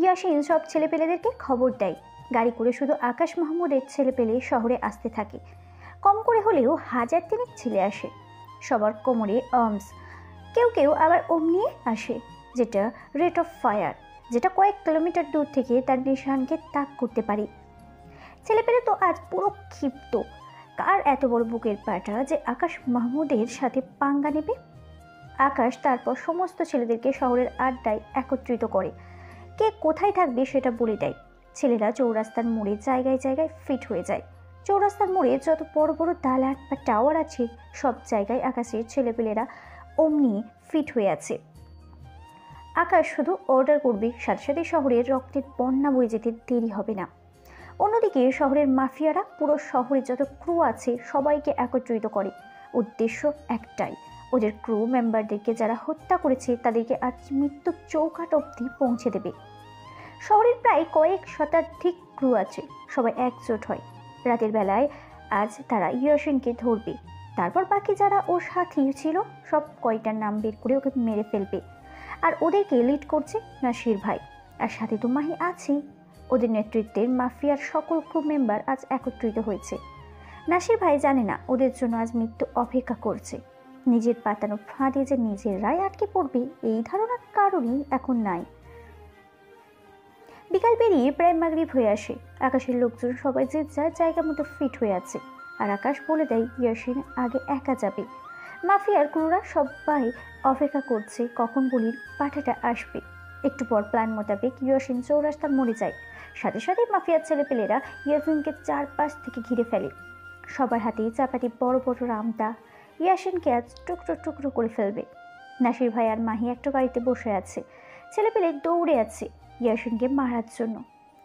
ইয়াসিন সব ছেলেপেলেদেরকে খবর দেয়। গাড়ি করে শুধু আকাশ মাহমুদের ছেলেপেলে শহরে আসতে থাকে। কম করে হলেও 1000 ছেলে আসে। সবার কোমরে আর্মস, কেউ কেউ আবার ওম নিয়ে আসে, যেটা রেট অফ ফায়ার, যেটা কয়েক কিলোমিটার দূর থেকে তার নিশানকে তাক করতে পারে। ছেলেপেলে তো আজ পুরো ক্ষিপ্ত। কার এত বড় বুকের পাটা যে আকাশ মাহমুদের সাথে পাঙ্গা নেবে? আকাশ তারপর সমস্ত ছেলেদেরকে শহরের আড্ডায় একত্রিত করে। কে কোথায় থাকবে সেটা বলে দেয়। ছেলেরা চৌরাস্তার মোড়ে জায়গায় জায়গায় ফিট হয়ে যায়। চৌরাস্তার মোড়ে যত বড় বড় দালান বা টাওয়ার আছে সব জায়গায় আকাশের ছেলেপেলেরা অমনি ফিট হয়ে আছে। আকাশ শুধু অর্ডার করবে, সাথে সাথে শহরের রক্তের বন্যা বয়ে যেতে দেরি হবে না। অন্যদিকে শহরের মাফিয়ারা পুরো শহরে যত ক্রু আছে সবাইকে একত্রিত করে। উদ্দেশ্য একটাই, ওদের ক্রু মেম্বারদেরকে যারা হত্যা করেছে তাদেরকে আজ মৃত্যুর চৌকাঠ অবধি পৌঁছে দেবে। শহরের প্রায় কয়েক শতাধিক ক্রু আছে, সবাই একজোট হয়। রাতের বেলায় আজ তারা ইয়াসিনকে ধরবে। তারপর বাকি যারা ওর সাথী ছিল সব কয়টার নাম বের করে ওকে মেরে ফেলবে। আর ওদেরকে লিড করছে নাসির ভাই, আর সাথে তো মাহি আছেই। ওদের নেতৃত্বে মাফিয়ার সকল ক্রু মেম্বার আজ একত্রিত হয়েছে। নাসির ভাই জানে না ওদের জন্য আজ মৃত্যু অপেক্ষা করছে। নিজের পাতানো ফাঁদে যে নিজেরাই আটকে পড়বে এই ধারণার কারণেই এখন নাই। বিকাল পেরিয়ে প্রায় মাগরিব হয়ে আসে। আকাশের লোকজন সবাই যে যার জায়গা মতো ফিট হয়ে আছে। আর আকাশ বলে দেয় ইয়াসিন আগে একা যাবে। মাফিয়ার ক্রুরা সবাই অপেক্ষা করছে কখন বলির পাঠাটা আসবে। একটু পর প্ল্যান মোতাবেক ইয়াসিন চৌরাস্তার মোড়ে যায়। সাথে সাথে মাফিয়ার ছেলেপেলেরা ইয়াসিনকে চারপাশ থেকে ঘিরে ফেলে। সবার হাতেই চাপাতি বড় বড় রামদা। ইয়াসিনকে আজ টুকরো টুকরো করে ফেলবে। নাসির ভাই আর মাহি একটা গাড়িতে বসে আছে। ছেলেপেলে দৌড়ে আছে ইয়াসিনকে মারার জন্য,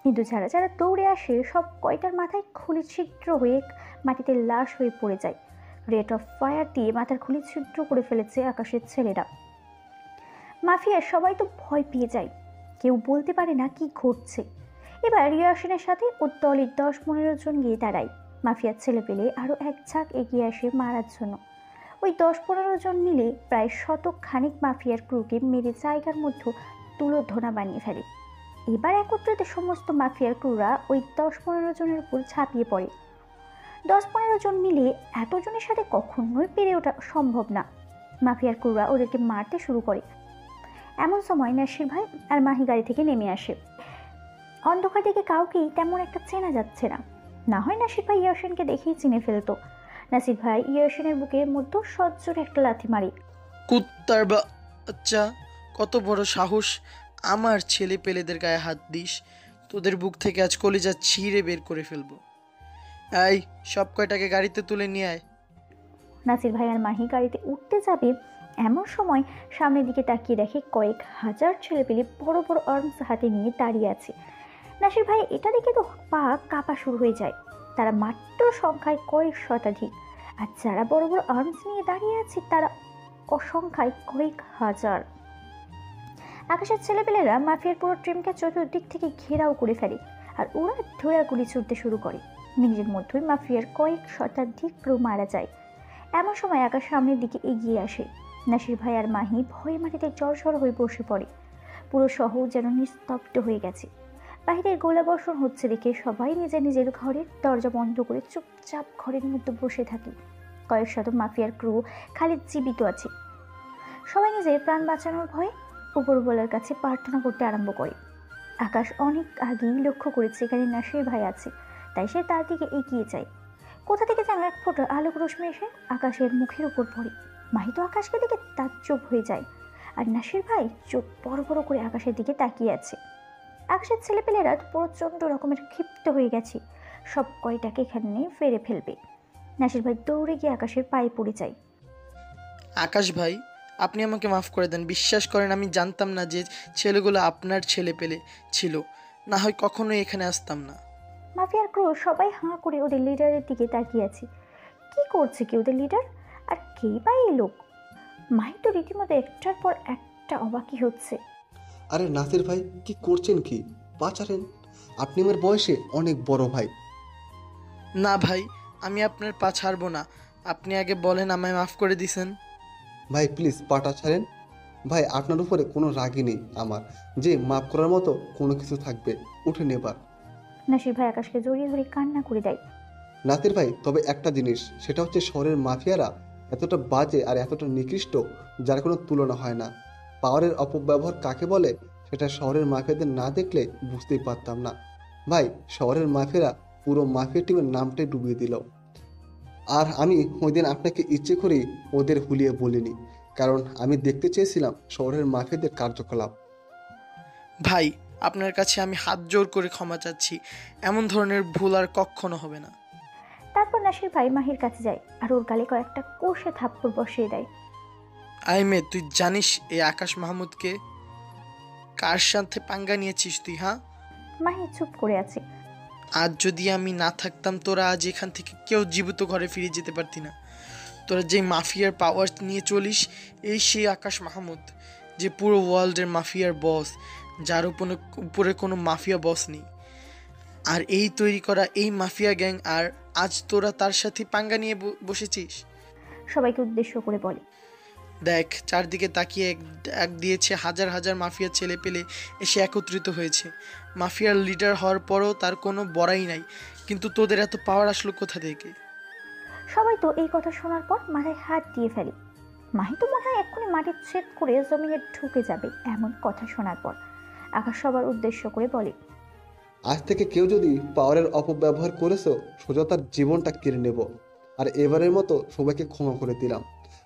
কিন্তু যারা যারা দৌড়ে আসে সব কয়টার মাথায় খুলি ছিদ্র হয়ে মাটিতে লাশ হয়ে পড়ে যায়। রেট অফ ফায়ার দিয়ে মাথার খুলি ছিদ্র করে ফেলেছে আকাশের ছেলেরা। মাফিয়া সবাই তো ভয় পেয়ে যায়, কেউ বলতে পারে না কি ঘটছে। এবার ইয়াসিনের সাথে উত্তলিত 10-15 জন গিয়ে দাঁড়ায়। মাফিয়ার ছেলে পেলে আরও এক ঝাঁক এগিয়ে আসে মারার জন্য। ওই 10-15 জন মিলে প্রায় খানিক মাফিয়ার ক্রুকে মেরে জায়গার মধ্যে তুলো ধোনা বানিয়ে ফেলে। এবার একত্রিত সমস্ত মাফিয়ার ক্রুরা ওই 10-15 জনের উপর ঝাঁপিয়ে পড়ে। 10-15 জন মিলে এতজনের সাথে কখনোই পেরে ওঠা সম্ভব না। মাফিয়ার ক্রুরা ওদেরকে মারতে শুরু করে। এমন সময় নাসির ভাই আর মাহি গাড়ি থেকে নেমে আসে। অন্ধকার দেখে কাউকেই তেমন একটা চেনা যাচ্ছে না। না হয় নাসির ভাই ইয়াসিনকে দেখেই চিনে ফেলতো। নাসির ভাই ইয়াসিনের বুকের মধ্যে সজ্জোরে একটা লাথি মারে। কুত্তার বাচ্চা, কত বড় সাহস আমার ছেলে পেলেদের গায়ে হাত দিস! তোদের বুক থেকে আজ কলিজা ছিঁড়ে বের করে ফেলবো। এই সব কয়টাকে গাড়িতে তুলে নিয়ে আয়। নাসির ভাই আর মাহি গাড়িতে উঠতে যাবে এমন সময় সামনের দিকে তাকিয়ে দেখে কয়েক হাজার ছেলেপেলে বড় বড় আর্মস হাতে নিয়ে দাঁড়িয়ে আছে। নাসির ভাই এটা দেখে তো পা কাঁপা শুরু হয়ে যায়। তারা মাত্র সংখ্যায় কয়েক শতাধিক, আর যারা বড় বড় আর্মস নিয়ে দাঁড়িয়ে আছে তারা অসংখ্যায় কয়েক হাজার। আকাশের ছেলেপেলেরা মাফিয়ার পুরো ট্রিমকে চতুর্দিক থেকে ঘেরাও করে ফেলে, আর ওরা ধরা গুলি ছুটতে শুরু করে। মিনিটের মধ্যেই মাফিয়ার কয়েক শতাধিক ক্রু মারা যায়। এমন সময় আকাশ সামনের দিকে এগিয়ে আসে। নাসির ভাই আর মাহি ভয়ে মাটিতে জড়সড় হয়ে বসে পড়ে। পুরো শহর যেন নিস্তব্ধ হয়ে গেছে। বাহিরের গোলাবর্ষণ হচ্ছে দেখে সবাই নিজের নিজের ঘরের দরজা বন্ধ করে চুপচাপ ঘরের মধ্যে বসে থাকে। কয়েক শত মাফিয়ার ক্রু খালি জীবিত আছে। সবাই নিজের প্রাণ বাঁচানোর ভয়ে উপরওয়ালার কাছে প্রার্থনা করতে আরম্ভ করে। আকাশ অনেক আগেই লক্ষ্য করেছে এখানে নাসির ভাই আছে, তাই সে তার দিকে এগিয়ে যায়। কোথা থেকে যেন এক ফোঁটা আলোক রশ্মি এসে আকাশের মুখের উপর পড়ে। মাহি তো আকাশকে দেখে তাজ্জব হয়ে যায়, আর নাসির ভাই চোখ বড় বড় করে আকাশের দিকে তাকিয়ে আছে। আকাশের ছেলেপেলেরা প্রচণ্ড রকমের ক্ষিপ্ত হয়ে গেছে, সব কয়টাকে এখানে ফেরে ফেলবে। নাসির ভাই দৌড়ে গিয়ে আকাশের পায়ে পড়ে যায়। আকাশ ভাই, আপনি আমাকে মাফ করে দেন। বিশ্বাস করেন আমি জানতাম না যে ছেলেগুলো আপনার ছেলে পেলে ছিল, না হয় কখনোই এখানে আসতাম না। মাফিয়ার ক্রু সবাই হাঁ করে ওদের লিডারের দিকে তাকিয়ে আছে। কি করছে কি ওদের লিডার, আর কেই বা এই লোক? মাহি তো রীতিমতো একটার পর একটা অবাকই হচ্ছে। আরে নাসির ভাই, কি করছেন? কি বাঁচারেন? আপনি আমার বয়সে অনেক বড় ভাই। না ভাই, আমি আপনার পা ছাড়বো না। আপনি আগে বলেন আমায় মাফ করে দিছেন। ভাই প্লিজ পাটা ছাড়েন। ভাই আপনার উপরে কোনো রাগই নেই আমার, যে মাফ করার মতো কোনো কিছু থাকবে। উঠে নেবার। নাসির ভাই আকাশকে জড়িয়ে ধরে কান্না করে দেয়। নাসির ভাই, তবে একটা জিনিস, সেটা হচ্ছে শহরের মাফিয়ারা এতটা বাজে আর এতটা নিকৃষ্ট যার কোনো তুলনা হয় না। পাওয়ারের অপব্যবহার কাকে বলে সেটা শহরের মাফিয়াদের না দেখলে বুঝতেই পারতাম না। ভাই, শহরের মাফিয়ারা পুরো মাফিয়া টিমের নামটাই ডুবিয়ে দিল। আর আমি ওই দিন আপনাকে ইচ্ছে করেই ওদের হুলিয়ে বলিনি, কারণ আমি দেখতে চেয়েছিলাম শহরের মাফিয়াদের কার্যকলাপ। ভাই, আপনার কাছে আমি হাত জোর করে ক্ষমা চাচ্ছি। এমন ধরনের ভুল আর কখনো হবে না। তারপর নাসির ভাই মাহির কাছে যায় আর ওর গালে কয়েকটা কষে থাপ্পড় বসিয়ে দেয়। আইমে, তুই জানিস এই আকাশ মাহমুদকে? কার সাথে পাঙ্গা নিয়েছিস তুই? হ্যাঁ, মাহি চুপ করে আছে। আজ যদি আমি না থাকতাম, তোরা আজ এখান থেকে কেউ জীবিত ঘরে ফিরে যেতে পারতি না। তোরা যে মাফিয়ার পাওয়ার নিয়ে চলিস, এই সেই আকাশ মাহমুদ, যে পুরো ওয়ার্ল্ডের মাফিয়ার বস, যার উপরে কোনো মাফিয়া বস নেই। আর এই তৈরি করা এই মাফিয়া গ্যাং, আর আজ তোরা তার সাথে পাঙ্গা নিয়ে বসেছিস। সবাইকে উদ্দেশ্য করে বলে, দেখ, চারদিকে তাকিয়ে এক দিয়েছে হাজার হাজার মাফিয়া ছেলে পেলে এসে একত্রিত হয়েছে। মাফিয়ার লিডার হওয়ার পরও তার কোনো বড়াই নাই, কিন্তু তোদের এত পাওয়ার আসলো কোথা থেকে? সবাই তো এই কথা শোনার পর মাথায় হাত দিয়ে ফেলে। মাহি তো মনে হয় এক্ষুনি মাটির ছেদ করে জমিনে ঢুকে যাবে এমন কথা শোনার পর। আকাশ সবার উদ্দেশ্য করে বলে, আজ থেকে কেউ যদি পাওয়ারের অপব্যবহার করেছো, সোজা তার জীবনটা কেড়ে নেব। আর এবারের মতো সবাইকে ক্ষমা করে দিলাম।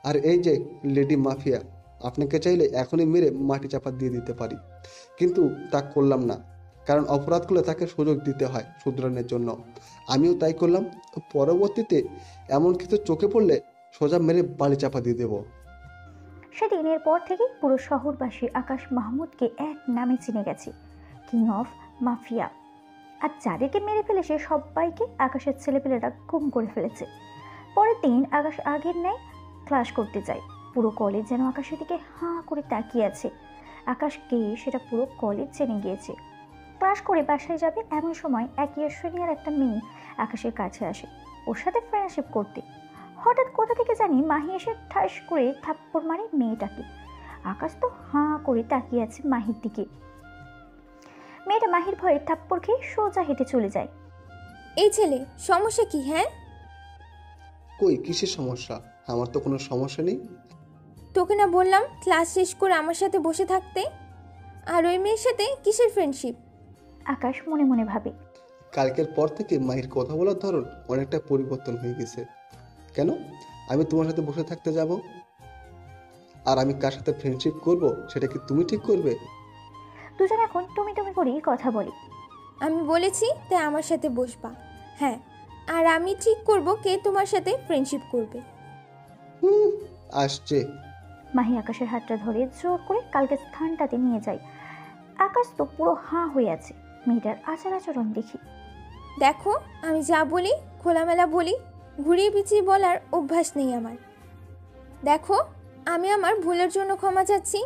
আর এই যে লেডি মাফিয়া, আপনাকে চাইলে এখনই মেরে মাটি চাপা দিয়ে দিতে পারি, কিন্তু তা করলাম না, কারণ অপরাধ করলে তাকে সুযোগ দিতে হয় শুধরানোর জন্য। আমিও তাই করলাম। পরবর্তীতে এমন কিছু চোখে পড়লে সোজা মেরে বালি চাপা দিয়ে দেব। সেদিনের পর থেকেই পুরো শহরবাসী আকাশ মাহমুদকে এক নামে চিনে গেছে, কিং অফ মাফিয়া। আর যাদেরকে মেরে ফেলেছে সবাইকে আকাশের ছেলেপেলেরা গুম করে ফেলেছে। পরের দিন আকাশ আগের ন্যায় ক্লাস করতে যায়। পুরো কলেজ যেন আকাশের দিকে হাঁ করে তাকিয়ে আছে। আকাশকে সেটা পুরো কলেজ জেনে গিয়েছে। ক্লাস করে বাসায় যাবে এমন সময় এক ইয়ার্সিনিয়ার একটা মেয়ে আকাশের কাছে আসে ওর সাথে ফ্রেন্ডশিপ করতে। হঠাৎ কোথা থেকে জানি মাহি এসে ঠাস করে থাপ্পড় মারে মেয়েটাকে। আকাশ তো হাঁ করে তাকিয়ে আছে মাহির দিকে। মেয়েটা মাহির ভয়ে থাপ্পড় খেয়ে সোজা হেঁটে চলে যায়। এই ছেলে সমস্যা কি? হ্যাঁ, কই কিসের সমস্যা? আমার তো কোনো সমস্যা নেই। তোকে না বললাম ক্লাস শেষ করে আমার সাথে বসে থাকতে? আর ওই মেয়ের সাথে কিসের ফ্রেন্ডশিপ? আকাশ মনে মনে ভাবে। কালকের পর থেকে মাহির কথা বলার ধরন অনেকটা পরিবর্তন হয়ে গেছে। কেন আমি তোমার সাথে বসে থাকতে যাব? আর আমি কার সাথে ফ্রেন্ডশিপ করব সেটা কি তুমি ঠিক করবে? দুজন এখন তুমি করেই কথা বলি। আমি বলেছি তাই আমার সাথে বসবা। হ্যাঁ, আর আমি ঠিক করব কে তোমার সাথে ফ্রেন্ডশিপ করবে। আসছে। মাহি আকাশের হাতটা ধরে জোর করে কালকে স্থানটাতে নিয়ে যায়। আকাশ তো পুরো হাঁ হয়ে আছে। মেয়েটার আচার আচরণ দেখি। দেখো, আমি যা বলি খোলামেলা বলি, ঘুরিয়ে পিছিয়ে বলার অভ্যাস নেই আমার। দেখো, আমি আমার ভুলের জন্য ক্ষমা চাচ্ছি।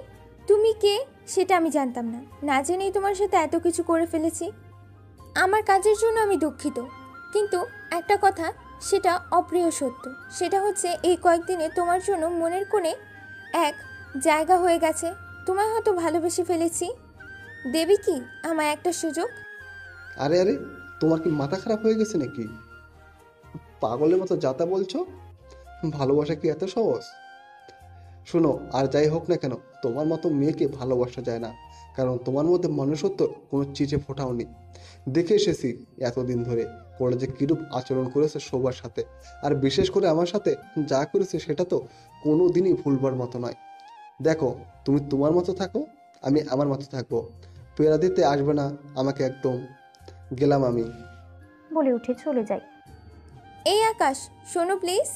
তুমি কে সেটা আমি জানতাম না, না জেনেই তোমার সাথে এত কিছু করে ফেলেছি। আমার কাজের জন্য আমি দুঃখিত, কিন্তু একটা কথা সেটা অপ্রিয় সত্য। সেটা হচ্ছে এই কয়েকদিনে তোমার জন্য মনের কোণে এক জায়গা হয়ে গেছে। তোমায় হয়তো ভালোবেসে ফেলেছি। দেবী কি আমায় একটা সুযোগ? আরে আরে, তোমার কি মাথা খারাপ হয়ে গেছে নাকি? পাগলের মতো যাতা বলছো। ভালোবাসা কি এত সহজ? শোনো, আর যাই হোক না কেন, তোমার মতো মেয়েকে ভালোবাসা যায় না, কারণ তোমার মধ্যে মনুষ্যত্ব কোনো চিজে ফোটাওনি। দেখে এসেছি এতদিন ধরে কলেজে কিরূপ আচরণ করেছে সবার সাথে, আর বিশেষ করে আমার সাথে যা করেছে সেটা তো কোনো দিনই ভুলবার মতো নয়। দেখো, তুমি তোমার মতো থাকো, আমি আমার মতো থাকবো। পেরা দিতে আসবে না আমাকে একদম। গেলাম আমি। বলে উঠে চলে যায়। এই আকাশ, শোনো প্লিজ।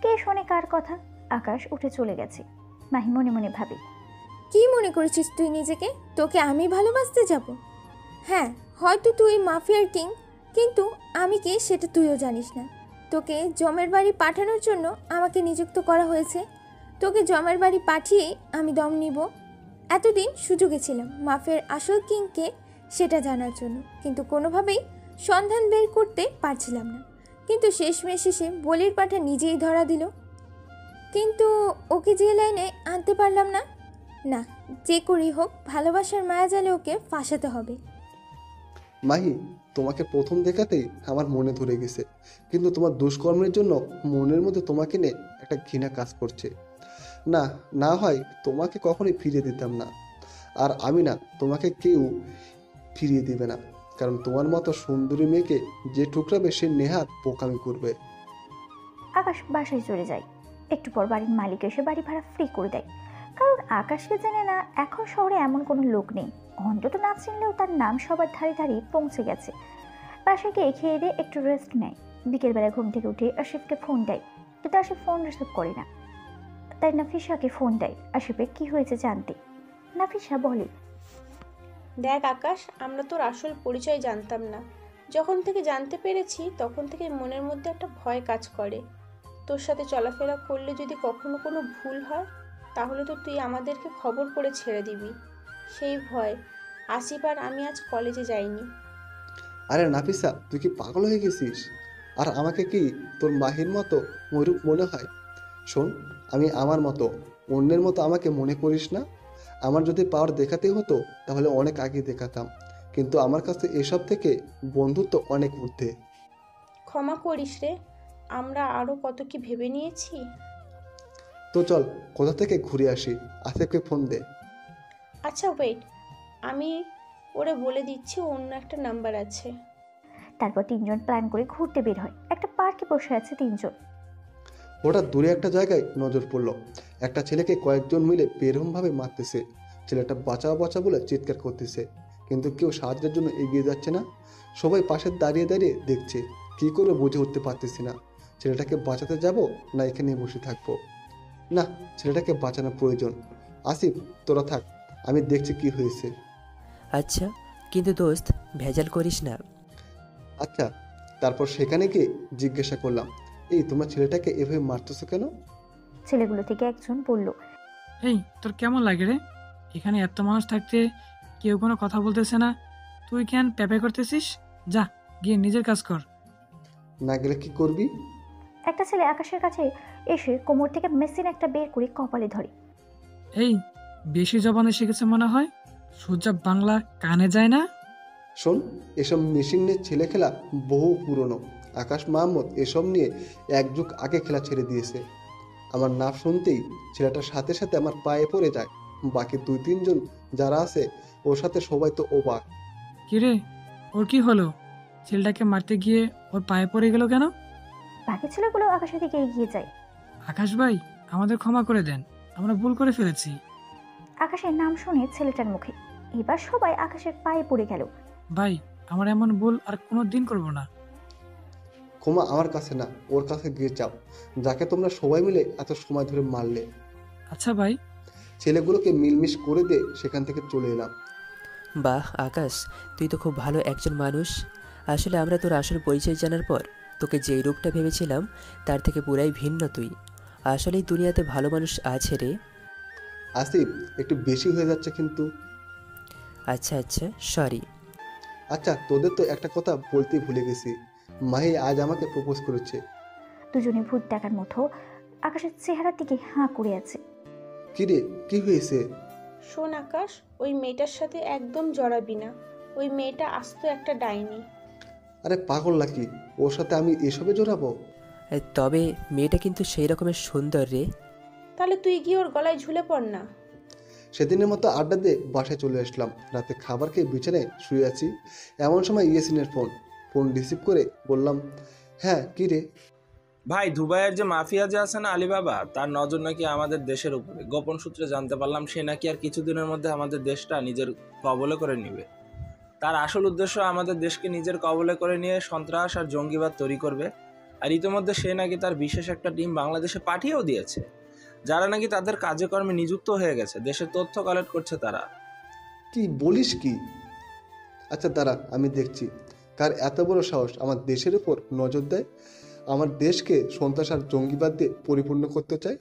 কে শোনে কার কথা? আকাশ উঠে চলে গেছে। মাহি মনে মনে ভাবে, কি মনে করেছিস তুই নিজেকে? তোকে আমি ভালোবাসতে যাব? হ্যাঁ, হয়তো তুই মাফিয়ার কিং, কিন্তু আমি কে সেটা তুইও জানিস না। তোকে জমের বাড়ি পাঠানোর জন্য আমাকে নিযুক্ত করা হয়েছে। তোকে জমের বাড়ি পাঠিয়েই আমি দম নিব। এতদিন সুযোগে ছিলাম মাফিয়ার আসল কিংকে সেটা জানার জন্য, কিন্তু কোনোভাবেই সন্ধান বের করতে পারছিলাম না। কিন্তু শেষমেশ শেষে বলির পাঠা নিজেই ধরা দিল। কিন্তু ওকে যে লাইনে আনতে পারলাম না। না, যে করেই হোক ভালোবাসার মায়াজালে ওকে ফাঁসাতে হবে। মাহি, তোমাকে প্রথম দেখাতেই আমার মনে ধরে গেছে, কিন্তু তোমার দুষ্কর্মের জন্য মনের মধ্যে তোমাকে নিয়ে একটা ঘৃণা কাজ করছে। না, না হয় তোমাকে কখনোই ফিরিয়ে দিতাম না। আর আমি না, তোমাকে কেউ ফিরিয়ে দিবে না, কারণ তোমার মতো সুন্দরী মেয়েকে যে ঠুকরাবে সে নেহাত বোকামি করবে। আকাশ বাসায় চলে যায়। একটু পর বাড়ির মালিক এসে বাড়ি ভাড়া ফ্রি করে দেয়, কারণ আকাশকে জানে না এখন শহরে এমন কোনো লোক নেই। অন্তত না চিনলেও তার নাম সবার ধারে ধারে পৌঁছে গেছে। বাসায় গিয়ে খেয়ে দিয়ে একটু রেস্ট নেয়। বিকেলবেলা ঘুম থেকে উঠে আশিফকে ফোন দেয়, কিন্তু আশিফ ফোন রিসিভ করে না। তাই নাফিসাকে ফোন দেয় আশিফের কি হয়েছে জানতে। নাফিসা বলে, দেখ আকাশ, আমরা তোর আসল পরিচয় জানতাম না। যখন থেকে জানতে পেরেছি তখন থেকে মনের মধ্যে একটা ভয় কাজ করে। তোর সাথে চলাফেরা করলে যদি কখনো কোনো ভুল হয়, তাহলে তো তুই আমাদেরকে খবর করে ছেড়ে দিবি। সেই ভয় আসিফ আর আমি আজ কলেজে যাইনি। আরে নাফিসা, তুই কি পাগল হয়ে গেছিস? আর আমাকে কি তোর মাহির মতো ময়ূরূপ মনে হয়? শোন, আমি আমার মতো, অন্যের মতো আমাকে মনে করিস না। আমার যদি পাওয়ার দেখাতে হতো তাহলে অনেক আগে দেখাতাম, কিন্তু আমার কাছে এসব থেকে বন্ধুত্ব অনেক ঊর্ধ্বে। ক্ষমা করিস রে, আমরা আরও কত কি ভেবে নিয়েছি। তো চল কোথা থেকে ঘুরে আসি, আসিফকে ফোন দে। আচ্ছা ওয়েট, আমি ওরে বলে দিচ্ছি অন্য একটা নাম্বার আছে। তারপর তিনজন প্ল্যান করে ঘুরতে বের হয়। একটা পার্কে বসে আছে তিনজন। হঠাৎ দূরে একটা জায়গায় নজর পড়লো। একটা ছেলেকে কয়েকজন মিলে বেরহমভাবে মারতেছে। ছেলেটা বাঁচাও বাঁচা বলে চিৎকার করতেছে, কিন্তু কেউ সাহায্যের জন্য এগিয়ে যাচ্ছে না। সবাই পাশে দাঁড়িয়ে দাঁড়িয়ে দেখছে। কি করে বুঝে উঠতে পারতেছি না, ছেলেটাকে বাঁচাতে যাব না এখানে বসে থাকবো। না, ছেলেটাকে বাঁচানো প্রয়োজন। আসিফ, তোরা থাক, আমি দেখছি কি হয়েছে। আচ্ছা, কিন্তু দোস্ত ভেজাল করিস না। আচ্ছা, তারপর সেখানে গিয়ে জিজ্ঞাসা করলাম, এই তোমরা ছেলেটাকে এভাবে মারতেছো কেন? ছেলেগুলো থেকে একজন বলল, এই তোর কেমন লাগে রে? এখানে এত মানুষ থাকতে কেউ কোনো কথা বলতেছে না, তুই কেন পেপে করতেছিস? যা গিয়ে নিজের কাজ কর। না গেলে কি করবি? একটা ছেলে আকাশের কাছে এসে কোমর থেকে মেশিন একটা বের করে কপালে ধরে। এই বেশি জবানে শিখেছে মনে হয়, সোজা বাংলা কানে যায় না। শোন, এসব মেশিন নিয়ে ছেলে খেলা বহু পুরনো। আকাশ মাহমুদ এসব নিয়ে এক যুগ আগে খেলা ছেড়ে দিয়েছে। আমার নাম শুনতেই ছেলেটার সাথে সাথে আমার পায়ে পড়ে যায়। বাকি 2-3 জন যারা আছে ওর সাথে সবাই তো অবাক। কিরে, ওর কি হলো? ছেলেটাকে মারতে গিয়ে ওর পায়ে পড়ে গেল কেন? বাকি ছেলেগুলো আকাশের দিকে এগিয়ে যায়। আকাশ ভাই, আমাদের ক্ষমা করে দেন, আমরা ভুল করে ফেলেছি। আকাশের নাম শুনে ছেলেটার মুখে এবার সবাই আকাশের পায়ে পড়ে গেল। ভাই, আমার এমন ভুল আর কোনো দিন করবো না। ক্ষমা আমার কাছে না, ওর কাছে গিয়ে চাও, যাকে তোমরা সবাই মিলে এত সময় ধরে মারলে। আচ্ছা ভাই। ছেলেগুলোকে মিলমিশ করে দিয়ে সেখান থেকে চলে এলাম। বাহ আকাশ, তুই তো খুব ভালো একজন মানুষ। আসলে আমরা তোর আসল পরিচয় জানার পর তোকে যেই রূপটা ভেবেছিলাম তার থেকে পুরাই ভিন্ন তুই। আসলেই দুনিয়াতে ভালো মানুষ আছে রে। আসিফ, একটু বেশি হয়ে যাচ্ছে কিন্তু। আচ্ছা আচ্ছা, সরি। আচ্ছা, তোদের তো একটা কথা বলতেই ভুলে গেছি, মাহি আজ আমাকে প্রপোজ করেছে। দুজনে ভূত দেখার মতো আকাশের চেহারার দিকে হাঁ করে আছে। কিরে, কি হয়েছে? শোন আকাশ, ওই মেয়েটার সাথে একদম জড়াবি না। ওই মেয়েটা আস্ত একটা ডাইনি। আরে পাগল নাকি, ওর সাথে আমি এসবে জড়াবো? তবে মেয়েটা কিন্তু সেই রকমের সুন্দর রে। তাহলে তুই গিয়ে ওর গলায় ঝুলে পড় না। সেদিনের মতো আড্ডা দিয়ে বাসায় চলে আসলাম। রাতে খাবার খেয়ে বিছানায় শুয়ে আছি, এমন সময় ইয়াসিনের ফোন রিসিভ করে বললাম, হ্যাঁ কি রে? ভাই, দুবাইয়ের যে মাফিয়া যে আছে না আলিবাবা, তার নজর নাকি আমাদের দেশের উপরে। গোপন সূত্রে জানতে পারলাম সে নাকি আর কিছুদিনের মধ্যে আমাদের দেশটা নিজের কবলে করে নিবে। তার আসল উদ্দেশ্য আমাদের দেশকে নিজের কবলে করে নিয়ে সন্ত্রাস আর জঙ্গিবাদ তৈরি করবে। আর ইতিমধ্যে সে নাকি তার বিশেষ একটা টিম বাংলাদেশে পাঠিয়েও দিয়েছে, যারা নাকি তাদের কার্যক্রমে নিযুক্ত হয়ে গেছে। দেশের তথ্য কালেক্ট করছে তারা। কি বলিস কি? আচ্ছা দাঁড়া, আমি দেখছি কার এত বড় সাহস আমার দেশের উপর নজর দেয়, আমার দেশকে সন্ত্রাস আর জঙ্গিবাদ দিয়ে পরিপূর্ণ করতে চায়।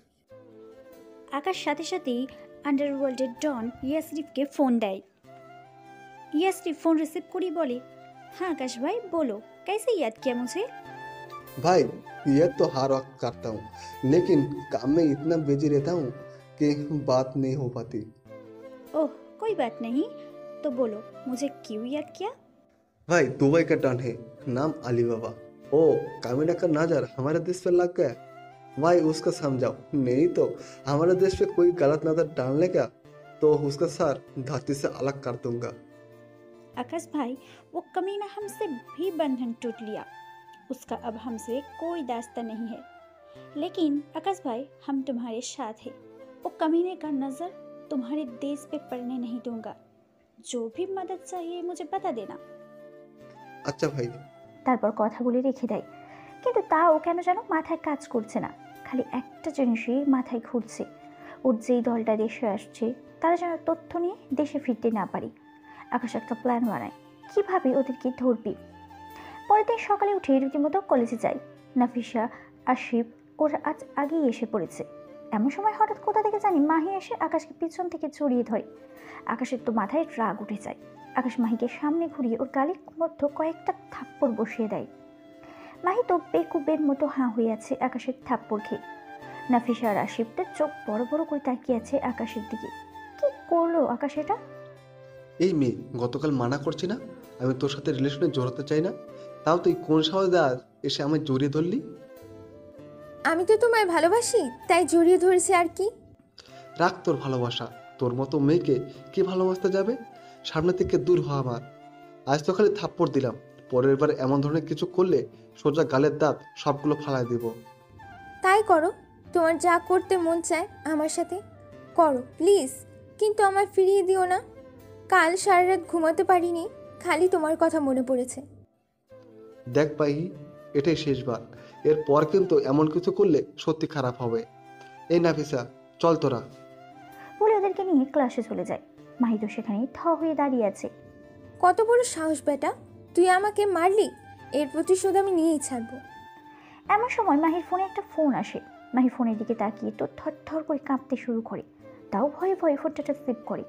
আকাশ সাথে সাথেই আন্ডারওয়ার্ল্ডের ডন ইয়াসরিফকে ফোন দেয়। ইয়াসরিফ ফোন रिसीव করি বলে, हाँ आकाश भाई बोलो, कैसे याद किया मुझे? भाई, ये तो हर वक्त करता हूँ, लेकिन काम में इतना बिजी रहता हूँ कि बात नहीं हो पाती। ओह कोई बात नहीं, तो बोलो मुझे क्यों याद किया? भाई, दुबई का डॉन है, नाम अली बाबा। ओ, कामिना का नजर हमारे देश पे लग गया। भाई उसको समझाओ, नहीं तो हमारे देश पे कोई गलत नजर डालने का तो उसका सर धरती से अलग कर दूंगा। आकाश भाई, वो कमीना हमसे भी बंधन टूट लिया, उसका अब हमसे कोई दास्ता नहीं है। लेकिन आकाश भाई, हम तुम्हारे साथ हैं। वो कमीने का नज़र तुम्हारे देश पे पड़ने नहीं दूंगा। जो भी मदद चाहिए मुझे बता देना। अच्छा भाई। তারপর কথা বলে রেখে দেয়। কিন্তু তাও কেন যেন মাথায় কাজ করছে না, খালি একটা জিনিসই মাথায় ঘুরছে, ওর যেই দলটা দেশে আসছে তারা যেন তথ্য নিয়ে দেশে ফিরতে না পারে। আকাশ একটা প্ল্যান বানায়, কিভাবে ওদেরকে ধরবি। পরের দিন সকালে উঠে রীতিমতো কলেজে যায়। নাফিসা, আসিফ ওরা আজ আগেই এসে পড়েছে। এমন সময় হঠাৎ কোথা থেকে জানি মাহি এসে আকাশকে পিছন থেকে জড়িয়ে ধরে। আকাশের তো মাথায় রাগ উঠে যায়। আকাশ মাহিকে সামনে ঘুরিয়ে ওর গালের মধ্যে কয়েকটা থাপ্পড় বসিয়ে দেয়। মাহি তো বেকুবের মতো হাঁ হয়ে আছে আকাশের থাপ্পড় খেয়ে। নাফিসা আর আসিফটা চোখ বড় বড় করে তাকিয়ে আছে আকাশের দিকে। কি করলো আকাশ এটা? এই মেয়ে, গতকাল মানা করছি না আমি তোর সাথে রিলেশনে জড়াতে চাই না, তাও তুই কোন সাহস দা এসে আমায় জড়িয়ে ধরলি? আমি তো তোমায় ভালোবাসি, তাই জড়িয়ে ধরেছি আর কি। রাখ তোর ভালোবাসা, তোর মতো মেয়েকে কে ভালোবাসতে যাবে? সামনে থেকে দূর হ আমার। আজ তো খালি থাপ্পড় দিলাম, পরের বার এমন ধরনের কিছু করলে সোজা গালের দাঁত সবগুলো ফালাই দেব। তাই করো, তোমার যা করতে মন চায় আমার সাথে করো প্লিজ, কিন্তু আমায় ফিরিয়ে দিও না। কাল সারা রাত ঘুমাতে পারিনি, খালি তোমার কথা মনে পড়েছে। দেখ ভাই, এটাই শেষবার, এরপর কিন্তু এমন কিছু করলে সত্যি খারাপ হবে। এই নাফিসা, চল তোরা। বলে ওদেরকে নিয়ে ক্লাসে চলে যায়। মাহি তো সেখানেই থ হয়ে দাঁড়িয়ে আছে। কত বড় সাহস বেটা, তুই আমাকে মারলি, এর প্রতিশোধ আমি নিয়েই ছাড়বো। এমন সময় মাহির ফোনে একটা ফোন আসে। মাহি ফোনের দিকে তাকিয়ে তো থরথর করে কাঁপতে শুরু করে, তাও ভয়ে ভয়ে ফোনটা সেভ করে।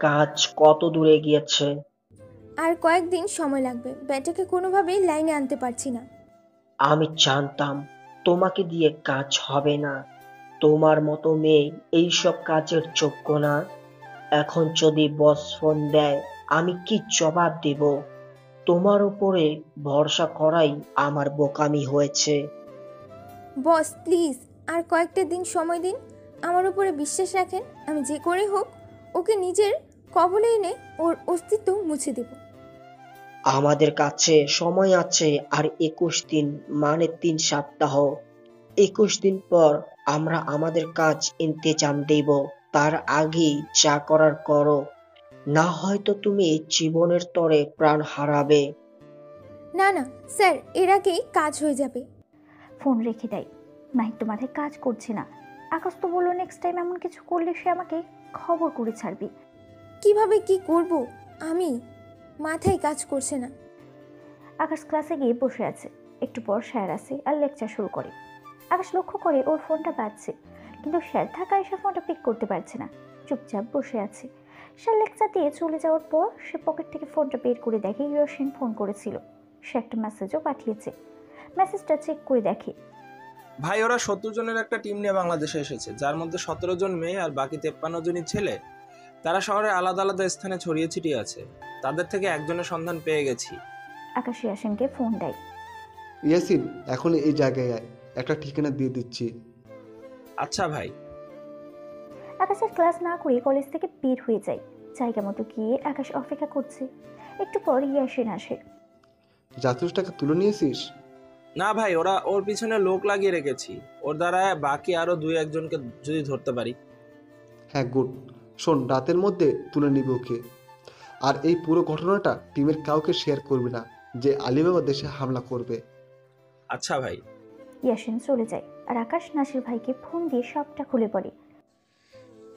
কাজ কত দূরে গিয়েছে? আর কয়েকদিন সময় লাগবে। ব্যাটাকে কোনোভাবেই লাইনে আনতে পারছি না। আমি জানতাম তোমাকে দিয়ে কাজ হবে না। তোমার মতো মেয়ে এইসব কাজের যোগ্য না। এখন যদি বস ফোন দেয় আমি কি জবাব দেব? তোমার উপরে ভরসা করাই আমার বোকামি হয়েছে। বস প্লিজ আর কয়েকটা দিন সময় দিন, আমার উপরে বিশ্বাস রাখেন। আমি যে করে হোক ওকে নিজের কবলে এনে ওর অস্তিত্ব মুছে দেব। আমাদের কাছে সময় আছে আর 21 দিন, মানে 3 সপ্তাহ। 21 দিন পর আমরা আমাদের কাজ ইন্তেজাম দেব। তার আগেই যা করার করো, না হয়তো তুমি জীবনের তরে প্রাণ হারাবে। না না স্যার, এর আগেই কাজ হয়ে যাবে। ফোন রেখে দেয়। মাহির তো মাথায় কাজ করছে না। আকাশ তো বললো নেক্সট টাইম এমন কিছু করলে সে আমাকে খবর করে ছাড়বি। কিভাবে কি করব আমি, মাথায় কাজ করছে না। আকাশ ক্লাসে গিয়ে বসে আছে। একটু পর স্যার আসে আর লেকচার শুরু করে। আকাশ লক্ষ্য করে ওর ফোনটা বাজছে, কিন্তু স্যার থাকায় সে ফোনটা পিক করতে পারছে না, চুপচাপ বসে আছে। স্যার লেকচার দিয়ে চলে যাওয়ার পর সে পকেট থেকে ফোনটা বের করে দেখে ইয়াসিন ফোন করেছিল। সে একটা মেসেজও পাঠিয়েছে। মেসেজটা চেক করে দেখে, ভাই ওরা 70 জনের একটা টিম নিয়ে বাংলাদেশে এসেছে, যার মধ্যে 17 জন মেয়ে আর বাকি 53 জনই ছেলে। তারা শহরে আলাদা আলাদা স্থানে ছড়িয়ে ছিটিয়ে আছে। তাদের থেকে একজনের সন্ধান পেয়ে গেছি। আকাশ ইয়াসিনকে ফোন দেয়। ইয়াসিন, এখন এই জায়গায় আয়, একটা ঠিকানা দিয়ে দিচ্ছি। আচ্ছা ভাই। আকাশের ক্লাস না করে কলেজ থেকে বের হয়ে যায়। জায়গা মতো গিয়ে আকাশ অপেক্ষা করছে। একটু পর ইয়াসিন আসে। যাত্রীর টাকা তুলে নিয়েছিস? না ভাই, ওর পিছনে লোক লাগিয়ে রেখেছি। ওর দ্বারা বাকি আরো 2-1 জনকে যদি ধরতে পারি। হ্যাঁ গুড। শোন, রাতের মধ্যে তুলে নিবি ওকে। আর এই পুরো ঘটনাটা টিমের কাউকে শেয়ার করবি না, যে আলিবাবা দেশে হামলা করবে। আচ্ছা ভাই। ইয়াসিন চলে যায় আর আকাশ নাসির ভাইকে ফোন দিয়ে সবটা খুলে পড়ে।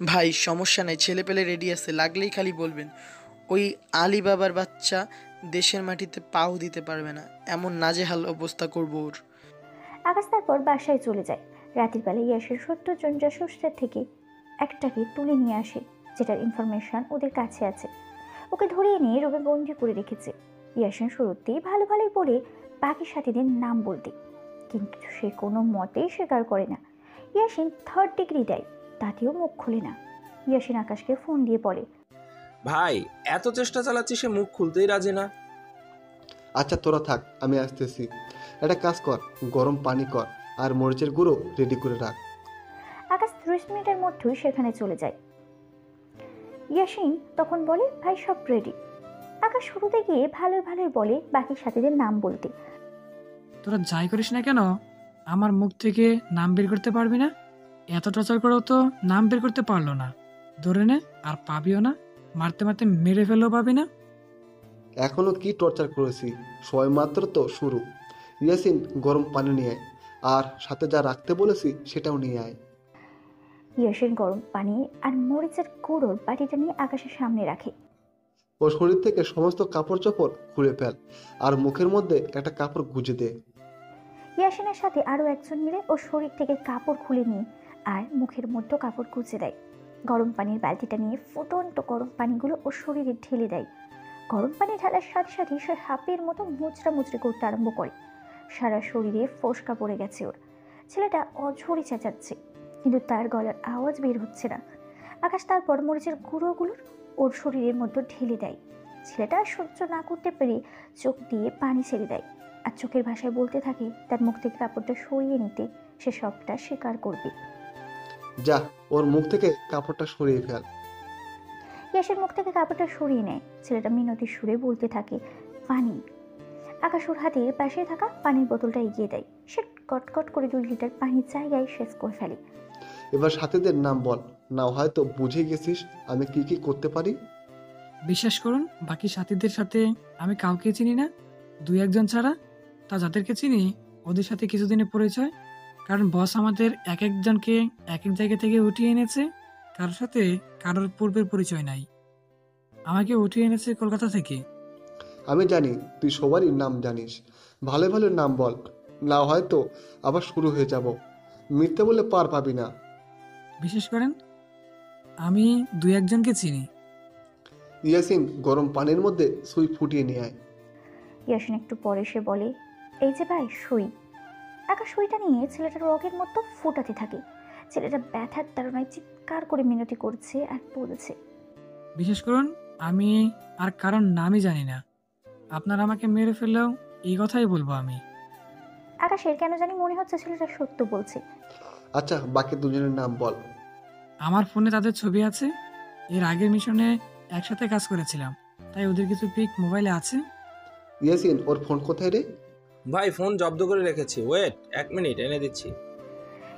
ভাই সমস্যা নাই, ছেলে পেলে রেডি আছে, লাগলেই খালি বলবেন। ওই আলী বাবার বাচ্চা দেশের মাটিতে পাও দিতে পারবে না, এমন নাজেহাল অবস্থা করবো ওর। আকাশ তারপর বাসায় চলে যায়। রাতের বেলা ইয়াসির 70 জন জাসুসদের থেকে একটাকে তুলে নিয়ে আসে, যেটার ইনফরমেশন ওদের কাছে আছে। ওকে ধরিয়ে নিয়ে রুমে বন্দি করে রেখেছে। ইয়াসিন শুরুতেই ভালো ভালোই বলে বাকি সাথীদের নাম বলতে, কিন্তু সে কোনো মতেই স্বীকার করে না। ইয়াসিন 3rd ডিগ্রি দেয়, তাতেও মুখ খুলে না। ইয়াসিন আকাশকে ফোন দিয়ে বলে, ভাই এত চেষ্টা চালাচ্ছি, সে মুখ খুলতেই রাজি না। আচ্ছা তোরা থাক, আমি আসতেছি। একটা কাজ কর, গরম পানি কর আর মরিচের গুঁড়ো রেডি করে রাখ। আকাশ 30 মিনিটের মধ্যেই সেখানে চলে যায়। ইয়াসিন তখন বলে, ভাই সব রেডি। আকাশ শুরুতে গিয়ে ভালোই বলে বাকি সাথীদের নাম বলতে। তোরা যাই করিস না কেন, আমার মুখ থেকে নাম বের করতে পারবি না। এত টর্চার করেও তো নাম বের করতে পারলো না। ধরে নে, আর পাবিও না। মারতে মারতে মেরে ফেললেও পাবি না। এখনো কি টর্চার করেছি, সবাই মাত্র তো শুরু। ইয়াসিন, গরম পানি নিয়ে আয়, আর সাথে যা রাখতে বলেছি সেটাও নিয়ে আয়। ইয়াসিন গরম পানি আর মরিচের গুঁড়োর বাটিটা নিয়ে আকাশের সামনে রাখে। ওর শরীর থেকে সমস্ত কাপড় চোপড় খুলে ফেল, আর মুখের মধ্যে একটা কাপড় গুঁজে দে। ইয়াসিনের সাথে আরো একজন মিলে ওর শরীর থেকে কাপড় খুলে নিয়ে আর মুখের মধ্যে কাপড় গুঁজে দেয়। গরম পানির বালতিটা নিয়ে ফুটন্ত গরম পানিগুলো ওর শরীরে ঢেলে দেয়। গরম পানি ঢালার সাথে সাথে সে হাঁপের মতো মুচড়া করতে আরম্ভ করে। সারা শরীরে ফোসকা পড়ে গেছে ওর। ছেলেটা অঝরে চেঁচাচ্ছে, কিন্তু তার গলার আওয়াজ বের হচ্ছে না। আকাশ তারপর মরিচের গুঁড়োগুলোর ওর শরীরের মধ্যে ঢেলে দেয়। ছেলেটা সহ্য না করতে পেরে চোখ দিয়ে পানি ছেড়ে দেয়, আর চোখের ভাষায় বলতে থাকে তার মুখ থেকে কাপড়টা সরিয়ে নিতে সে সবটা স্বীকার করবে। যা, ওর মুখ থেকে কাপড়টা সরিয়ে ফেল। ইয়াসের মুখ থেকে কাপড়টা সরিয়ে নেয়। ছেলেটা মিনতি সুরে বলতে থাকে, পানি। আকাশ ওর হাতের পাশে থাকা পানির বোতলটা এগিয়ে দেয়। সে কটকট করে 2 লিটার পানির জায়গায় শেষ করে ফেলে। এবার সাথীদের নাম বল, না হয়তো বুঝে গেছিস আমি কি কি করতে পারি। বিশ্বাস করুন, বাকি সাথীদের সাথে আমি কাউকে চিনি না, 2-1 জন ছাড়া। তা যাদেরকে চিনি ওদের সাথে কিছুদিনের পরিচয়, কারণ বস আমাদের এক একজনকে এক এক জায়গা থেকে উঠিয়ে এনেছে। কারোর সাথে কারোর পূর্বের পরিচয় নাই। আমাকে উঠিয়ে এনেছে কলকাতা থেকে। আমি জানি তুই সবারই নাম জানিস, ভালো ভালো নাম বল, না হয়তো আবার শুরু হয়ে যাব। মিথ্যে বলে পার পাবি না। বিশেষ করেন আমি 2-1 জনকে চিনি। ইয়াসিন গরম পানির মধ্যে সুই ফুটিয়ে নিয়ে আয়। ইয়াসিন একটু পরে সে বলে, এই যে ভাই সুই। আকাশ সুইটা নিয়ে ছেলেটার রগের মতো ফোটাতে থাকে। ছেলেটা ব্যথার তাড়নায় চিৎকার করে মিনতি করছে আর বলছে, বিশেষ করুন আমি আর কারণ নামই জানি না, আপনারা আমাকে মেরে ফেললেও এই কথাই বলবো আমি। আকাশের কেন জানি মনে হচ্ছে ছেলেটা সত্য বলছে। আচ্ছা, বাকি দুজনের নাম বল। আমার ফোনে তাদের ছবি আছে, এর আগের মিশনে একসাথে কাজ করেছিলাম, তাই ওদের কিছু পিক মোবাইলে আছে। ইয়াসিন, ওর ফোন কোথায় রে? ভাই ফোন জব্দ করে রেখেছি, ওয়েট 1 মিনিট এনে দিচ্ছি।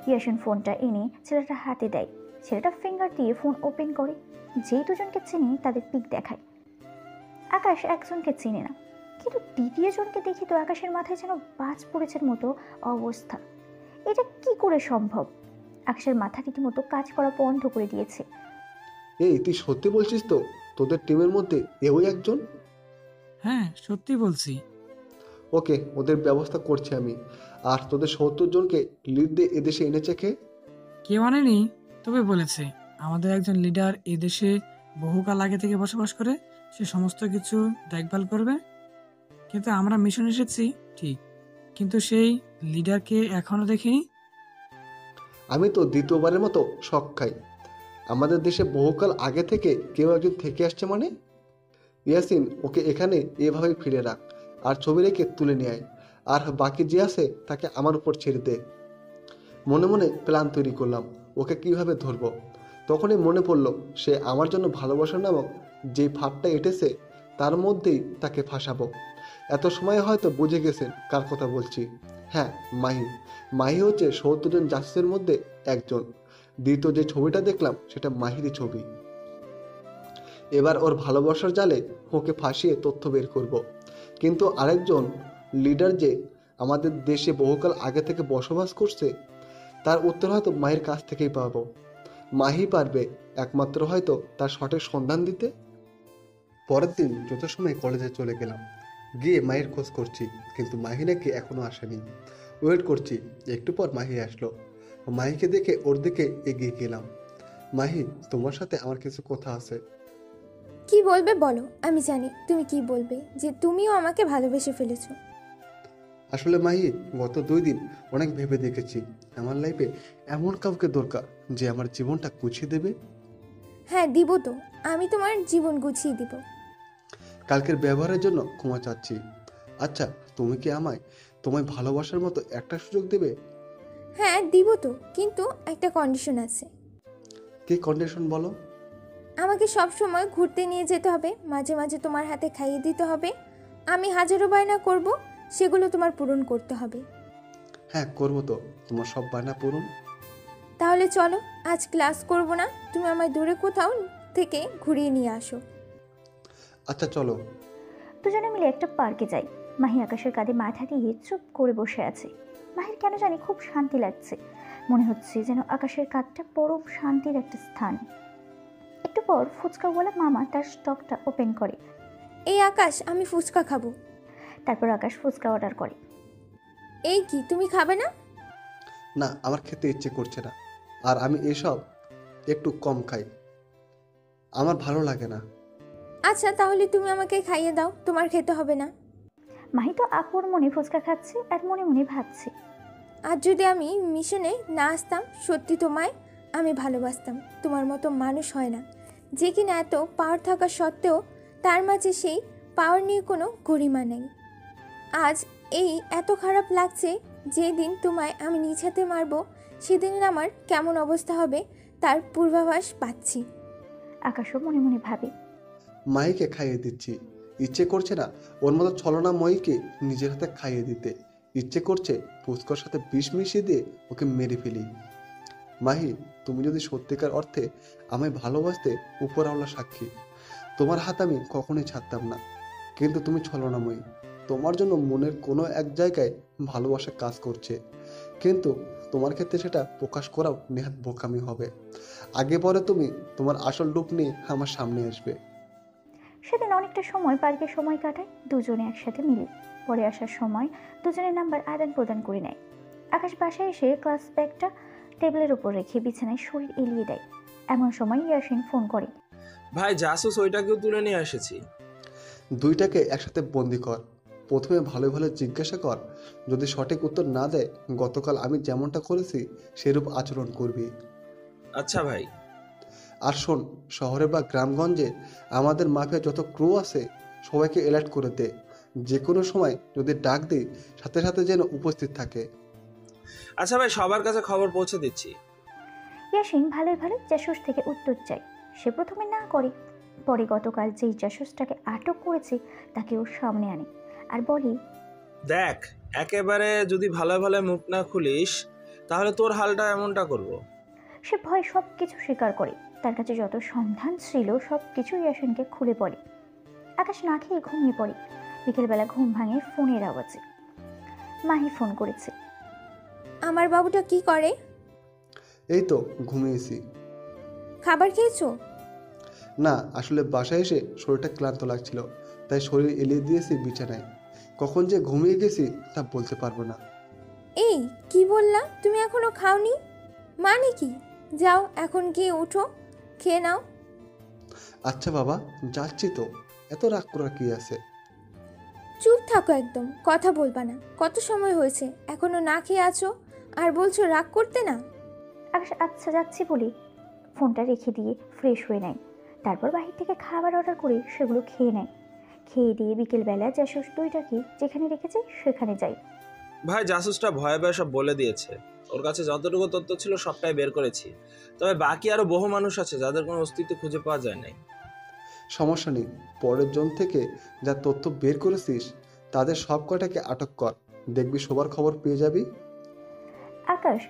ইয়াসিন ফোনটা এনে ছেলেটার হাতে দেয়। ছেলেটা ফিঙ্গার দিয়ে ফোন ওপেন করে যেই দুজনকে চিনি তাদের পিক দেখায়। আকাশ একজনকে চিনে না, কিন্তু দ্বিতীয় জনকে দেখি তো আকাশের মাথায় যেন বাজ পড়েছের মতো অবস্থা। এটা কি করে সম্ভব? আকাশের মাথা রীতিমতো কাজ করা বন্ধ করে দিয়েছে। এই, তুই সত্যি বলছিস তো তোদের টিমের মধ্যে এও একজন? হ্যাঁ সত্যি বলছি। ওকে, ওদের ব্যবস্থা করছি আমি। আর তোদের 70 জনকে লিড দিয়ে এদেশে এনেছে কে? কেউ আনেনি, তবে বলেছে আমাদের একজন লিডার এই দেশে বহুকাল আগে থেকে বসবাস করে, সে সমস্ত কিছু দেখভাল করবে। কিন্তু আমরা মিশন এসেছি ঠিক, কিন্তু সেই লিডারকে এখনো দেখিনি। আমি তো দ্বিতীয়বারের মতো শক খাই। আমাদের দেশে বহুকাল আগে থেকে কেউ একজন থেকে আসছে মানে? ইয়াসিন, ওকে এখানে এভাবেই ফিরে রাখ, আর ছবি রেখে তুলে নিয়ে আয়। আর বাকি যে আছে তাকে আমার উপর ছেড়ে দে। মনে মনে প্ল্যান তৈরি করলাম ওকে কিভাবে ধরবো। তখনই মনে পড়লো সে আমার জন্য ভালোবাসা নামক যে ফাঁদটা এঁটেছে তার মধ্যেই তাকে ফাঁসাবো। এত সময় হয়তো বুঝে গেছেন কার কথা বলছি। হ্যাঁ, মাহি। মাহি হচ্ছে 70 জন জাসুসের মধ্যে একজন। দ্বিতীয় যে ছবিটা দেখলাম সেটা মাহিরই ছবি। এবার ওর ভালোবাসার জালে ওকে ফাঁসিয়ে তথ্য বের করব। কিন্তু আরেকজন লিডার যে আমাদের দেশে বহুকাল আগে থেকে বসবাস করছে তার উত্তর হয়তো মাহির কাছ থেকেই পাবো। মাহি পারবে একমাত্র হয়তো তার সঠিক সন্ধান দিতে। পরের দিন যথাসময়ে কলেজে চলে গেলাম। গিয়ে মাহির খোঁজ করছি, কিন্তু মাহি নাকি এখনো আসেনি। ওয়েট করছি, একটু পর মাহি আসলো। মাহিকে দেখে ওর দিকে এগিয়ে গেলাম। মাহি, তোমার সাথে আমার কিছু কথা আছে। কি বলবে বলো, আমি জানি তুমি কি বলবে, যে তুমিও আমাকে ভালোবেসে ফেলেছো। আসলে মাহি, গত 2 দিন অনেক ভেবে দেখেছি আমার লাইফে এমন কাউকে দরকার যে আমার জীবনটা গুছিয়ে দেবে। হ্যাঁ দিব তো, আমি তোমার জীবন গুছিয়ে দিব। কালকের ব্যবহারের জন্য ক্ষমা চাচ্ছি। আচ্ছা, তুমি কি আমায় তোমায় ভালোবাসার মতো একটা সুযোগ দেবে? হ্যাঁ দিব তো, কিন্তু একটা কন্ডিশন আছে। কি কন্ডিশন বলো? আমাকে সব সময় ঘুরতে নিয়ে যেতে হবে, মাঝে মাঝে তোমার হাতে খাইয়ে দিতে হবে। আমি হাজারো বায়না করব, সেগুলো তোমার পূরণ করতে হবে। হ্যাঁ করবো তো, তোমার সব বায়না পূরণ। তাহলে চলো, আজ ক্লাস করব না, তুমি আমায় দূরে কোথাও থেকে ঘুরিয়ে নিয়ে আসো। আচ্ছা চলো। দুজনে মিলে একটা পার্কে যাই। মাহি আকাশের কাঁধে মাথা দিয়ে চুপ করে বসে আছে। মাহির কেন জানি খুব শান্তি লাগছে। মনে হচ্ছে যেন আকাশের কাঁধটা পরম শান্তির একটা স্থান। একটু পর ফুচকাওয়ালা মামা তার স্টকটা ওপেন করে। এই আকাশ, আমি ফুচকা খাবো। তারপর আকাশ ফুচকা অর্ডার করে। এই কি, তুমি খাবে না? না, আমার খেতে ইচ্ছে করছে না। আর আমি এসব একটু কম খাই, আমার ভালো লাগে না। আচ্ছা তাহলে তুমি আমাকে খাইয়ে দাও, তোমার খেতে হবে না। মাহি তো আপুর মনে ফুচকা খাচ্ছে আর মনে মনে ভাবছে, আর যদি আমি মিশনে না আসতাম, সত্যি তোমায় আমি ভালোবাসতাম। তোমার মতো মানুষ হয় না যে কিনা এত পাওয়ার থাকা সত্ত্বেও তার মাঝে সেই পাওয়ার নিয়ে কোনো গরিমা নেই। আজ এই এত খারাপ লাগছে, যেদিন তোমায় আমি নিজ হাতে মারবো সেদিন আমার কেমন অবস্থা হবে তার পূর্বাভাস পাচ্ছি। আকাশও মনে মনে ভাবে, মাহিকে খাইয়ে দিচ্ছি, ইচ্ছে করছে না ওর মতো ছলনা মহিকে নিজের হাতে খাইয়ে দিতে। ইচ্ছে করছে ফুচকার সাথে বিষ মিশিয়ে দিয়ে ওকে মেরে ফেলি। মাহি, তুমি যদি সত্যিকার অর্থে আমায় ভালোবাসতে, উপরওয়ালা সাক্ষী, তোমার হাত আমি কখনোই ছাড়তাম না। কিন্তু তুমি ছলনাময়ী। তোমার জন্য মনের কোনো এক জায়গায় ভালোবাসা কাজ করছে, কিন্তু তোমার ক্ষেত্রে সেটা প্রকাশ করাও নেহাত বোকামি হবে। আগে পরে তুমি তোমার আসল রূপ নিয়ে আমার সামনে আসবে। সেদিন অনেকটা সময় পার্কে সময় কাটায় দুজনে একসাথে মিলে। পরে আসার সময় দুজনের নাম্বার আদান প্রদান করে নেয়। আকাশ বাসায় এসে ক্লাস ব্যাগটা টেবিলের উপর রেখে বিছানায় শরীর এলিয়ে দেয়। এমন সময় ইয়াসিন ফোন করে। ভাই জাসুস ওইটাকেও তুলে নিয়ে এসেছি। দুইটাকে একসাথে বন্দি কর। প্রথমে ভালো ভালো জিজ্ঞাসা কর, যদি সঠিক উত্তর না দেয় গতকাল আমি যেমনটা করেছি সেরূপ আচরণ করবি। আচ্ছা ভাই। আর শোন, শহরে বা গ্রামগঞ্জে আমাদের মাফিয়া যত ক্রু আছে সবাইকে অ্যালার্ট করে দে, যে কোনো সময় যদি ডাক দিই সাথে সাথে যেন উপস্থিত থাকে। আচ্ছা ভাই, সবার কাছে খবর পৌঁছে দিচ্ছি। ইয়াসিন ভালোই ভালো জাসুস থেকে উত্তর চায়। সে প্রথমে না করে, পরে গতকাল যেই জাসুসটাকে আটক করেছে তাকে ওর সামনে আনে আর বলে, দেখ, একেবারে যদি ভালো ভালো মুখ না খুলিস তাহলে তোর হালটা এমনটা করব। সে ভয় সব কিছু স্বীকার করে। তার কাছে যত সন্ধান ছিল সব কিছু ইয়াসিনকে খুলে বলে। আকাশ না খেয়ে ঘুমিয়ে পড়ে। বিকেলবেলা ঘুম ভাঙে ফোনের আওয়াজে। মাহি ফোন করেছে। আমার বাবুটা কি করে? এই তো ঘুমিয়েছি। খাবার খেয়েছো? না, আসলে বাসায় এসে শরীরটা ক্লান্ত লাগছিল, তাই শরীর এলিয়ে দিয়েছি বিছানায়। কখন যে ঘুমিয়ে গেছি তা বলতে পারবো না। এই কি বললা? তুমি এখনো খাওনি? মানে কি? যাও এখন গিয়ে উঠো, খেয়ে নাও। আচ্ছা বাবা, যাচ্ছি তো, এত রাগ করার কি আছে? চুপ থাকো, একদম কথা বলবা না। কত সময় হয়েছে, এখনো না খেয়ে আছো আর বলছো রাগ করতে না? আকাশ আচ্ছা যাচ্ছি বলে ফোনটা রেখে দিয়ে ফ্রেশ হয়ে নেয়। তারপর বাহির থেকে খাবার অর্ডার করে সেগুলো খেয়ে নেয়। খেয়ে দিয়ে বিকেলবেলা জাসুস দুইটাকে যেখানে রেখেছে সেখানে যায়। ভাই জাসুসটা ভয়ে ভয়ে সব বলে দিয়েছে। ওর কাছে যতটুকু তথ্য ছিল সবটাই বের করেছি। তবে বাকি আরো বহু মানুষ আছে যাদের কোনো অস্তিত্ব খুঁজে পাওয়া যায় নাই। সমস্যা নেই, পরের জন থেকে যা তথ্য বের করেছিস তাদের সব কয়টাকে আটক কর, দেখবি সবার খবর পেয়ে যাবি। আকাশ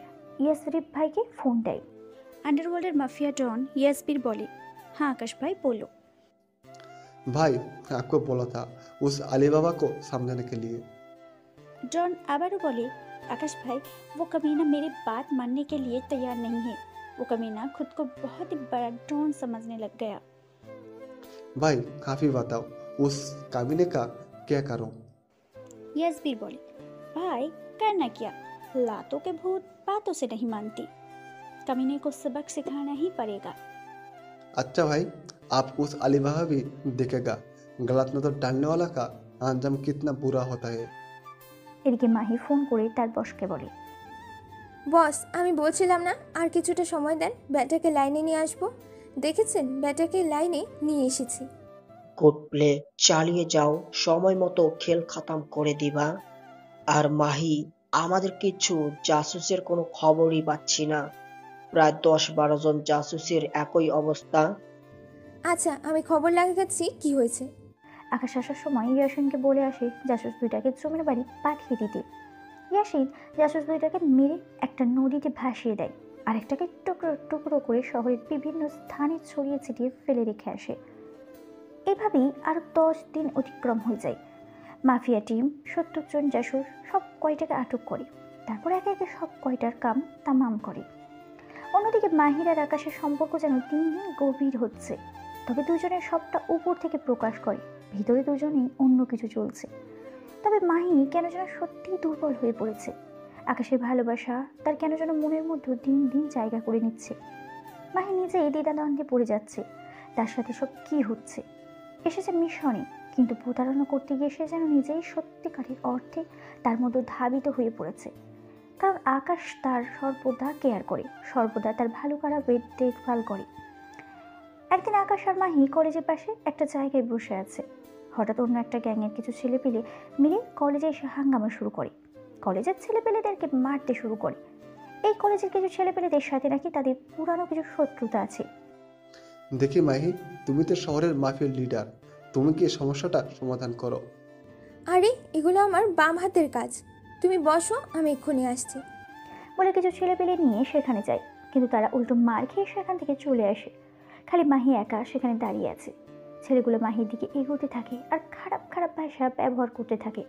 ইয়াসরিফ ভাইকে ফোন দেয়। अंडरवर्ल्ड माफिया डॉन यशबीर बोले, हाँ आकाश भाई बोलो। भाई आपको बोला था उस अली बाबा को समझाने के लिए। डॉन आबारो बोले, आकाश भाई वो कमीना मेरी बात मानने के लिए तैयार नहीं है। वो कमीना खुद को बहुत ही बड़ा डॉन समझने लग गया। भाई काफी बताओ, उस कामीने का क्या करूं? यशबीर बोले, भाई करना क्या, लातों के भूत बातों से नहीं मानती, कमीने को सबक सिखाना ही पड़ेगा। अच्छा भाई, आप उस अली बाबा भी देखेगा गलत नजर डालने वाला का अंजाम कितना बुरा होता है। এদিকে মাহি ফোন করে তার বসকে বলে, বস আমি বলছিলাম না আর কিছুটা সময় দেন, ব্যাটাকে লাইনে নিয়ে আসবো। দেখেছেন, ব্যাটাকে লাইনে নিয়ে এসেছি। গুড প্লে, চালিয়ে যাও, সময় মতো খেল খতম করে দিবা। আর মাহি, আমাদের কিছু জাসুসের কোনো খবরই পাচ্ছি না। প্রায় 10-12 জন জাসুসের একই অবস্থা। আচ্ছা আমি খবর লাগাচ্ছি কি হয়েছে। আকাশ আসার সময় ইয়াসিনকে বলে আসে জাসুস দুইটাকে জমির বাড়ি পাঠিয়ে দিতে। ইয়াসিন জাসুস দুইটাকে মেরে একটা নদীতে ভাসিয়ে দেয়, আর একটাকে টুকরো টুকরো করে শহরের বিভিন্ন স্থানে ছড়িয়ে ছিটিয়ে ফেলে রেখে আসে। এভাবেই আরো 10 দিন অতিক্রম হয়ে যায়। মাফিয়া টিম 70 জন জাসুস সব কয়টাকে আটক করে, তারপর একে একে সব কয়টার কাম তামাম করে। অন্যদিকে মাহির আর আকাশের সম্পর্ক যেন দিন দিন গভীর হচ্ছে। তবে দুজনের সবটা উপর থেকে প্রকাশ করে, ভিতরে দুজনেই অন্য কিছু চলছে। তবে মাহি কেন যেন সত্যিই দুর্বল হয়ে পড়েছে। আকাশের ভালোবাসা তার কেন যেন মনের মধ্যে দিন দিন জায়গা করে নিচ্ছে। মাহি নিজেই দ্বিধাদ্বন্দ্বে পড়ে যাচ্ছে, তার সাথে সব কি হচ্ছে। এসেছে মিশনে, কিন্তু প্রতারণা করতে গিয়ে সে যেন নিজেই সত্যিকারের অর্থে তার মধ্যে ধাবিত হয়ে পড়েছে। কারণ আকাশ তার সর্বদা কেয়ার করে, সর্বদা তার ভালো খারাপের দেখভাল করে। একদিন আকাশ আর মাহি কলেজের পাশে একটা জায়গায় বসে আছে। হঠাৎ অন্য একটা গ্যাংয়ের কিছু ছেলেপেলে মিলে কলেজে এসে হাঙ্গামা শুরু করে। কলেজের ছেলেপেলেদেরকে মারতে শুরু করে। এই কলেজের কিছু ছেলেপেলেদের সাথে নাকি তাদের পুরানো কিছু শত্রুতা আছে। দেখি মাহি, তুমি তো শহরের মাফিয়ার লিডার, তুমি কি এই সমস্যাটা সমাধান করো। আরে এগুলো আমার বাম হাতের কাজ, তুমি বসো আমি এক্ষুনি আসছি। বলে কিছু ছেলেপেলে নিয়ে সেখানে যায়, কিন্তু তারা উল্টো মার খেয়ে সেখান থেকে চলে আসে। খালি মাহি একা সেখানে দাঁড়িয়ে আছে। ছেলেগুলো মাহির দিকে এগোতে থাকে আর খারাপ খারাপ ভাষা ব্যবহার করতে থাকে।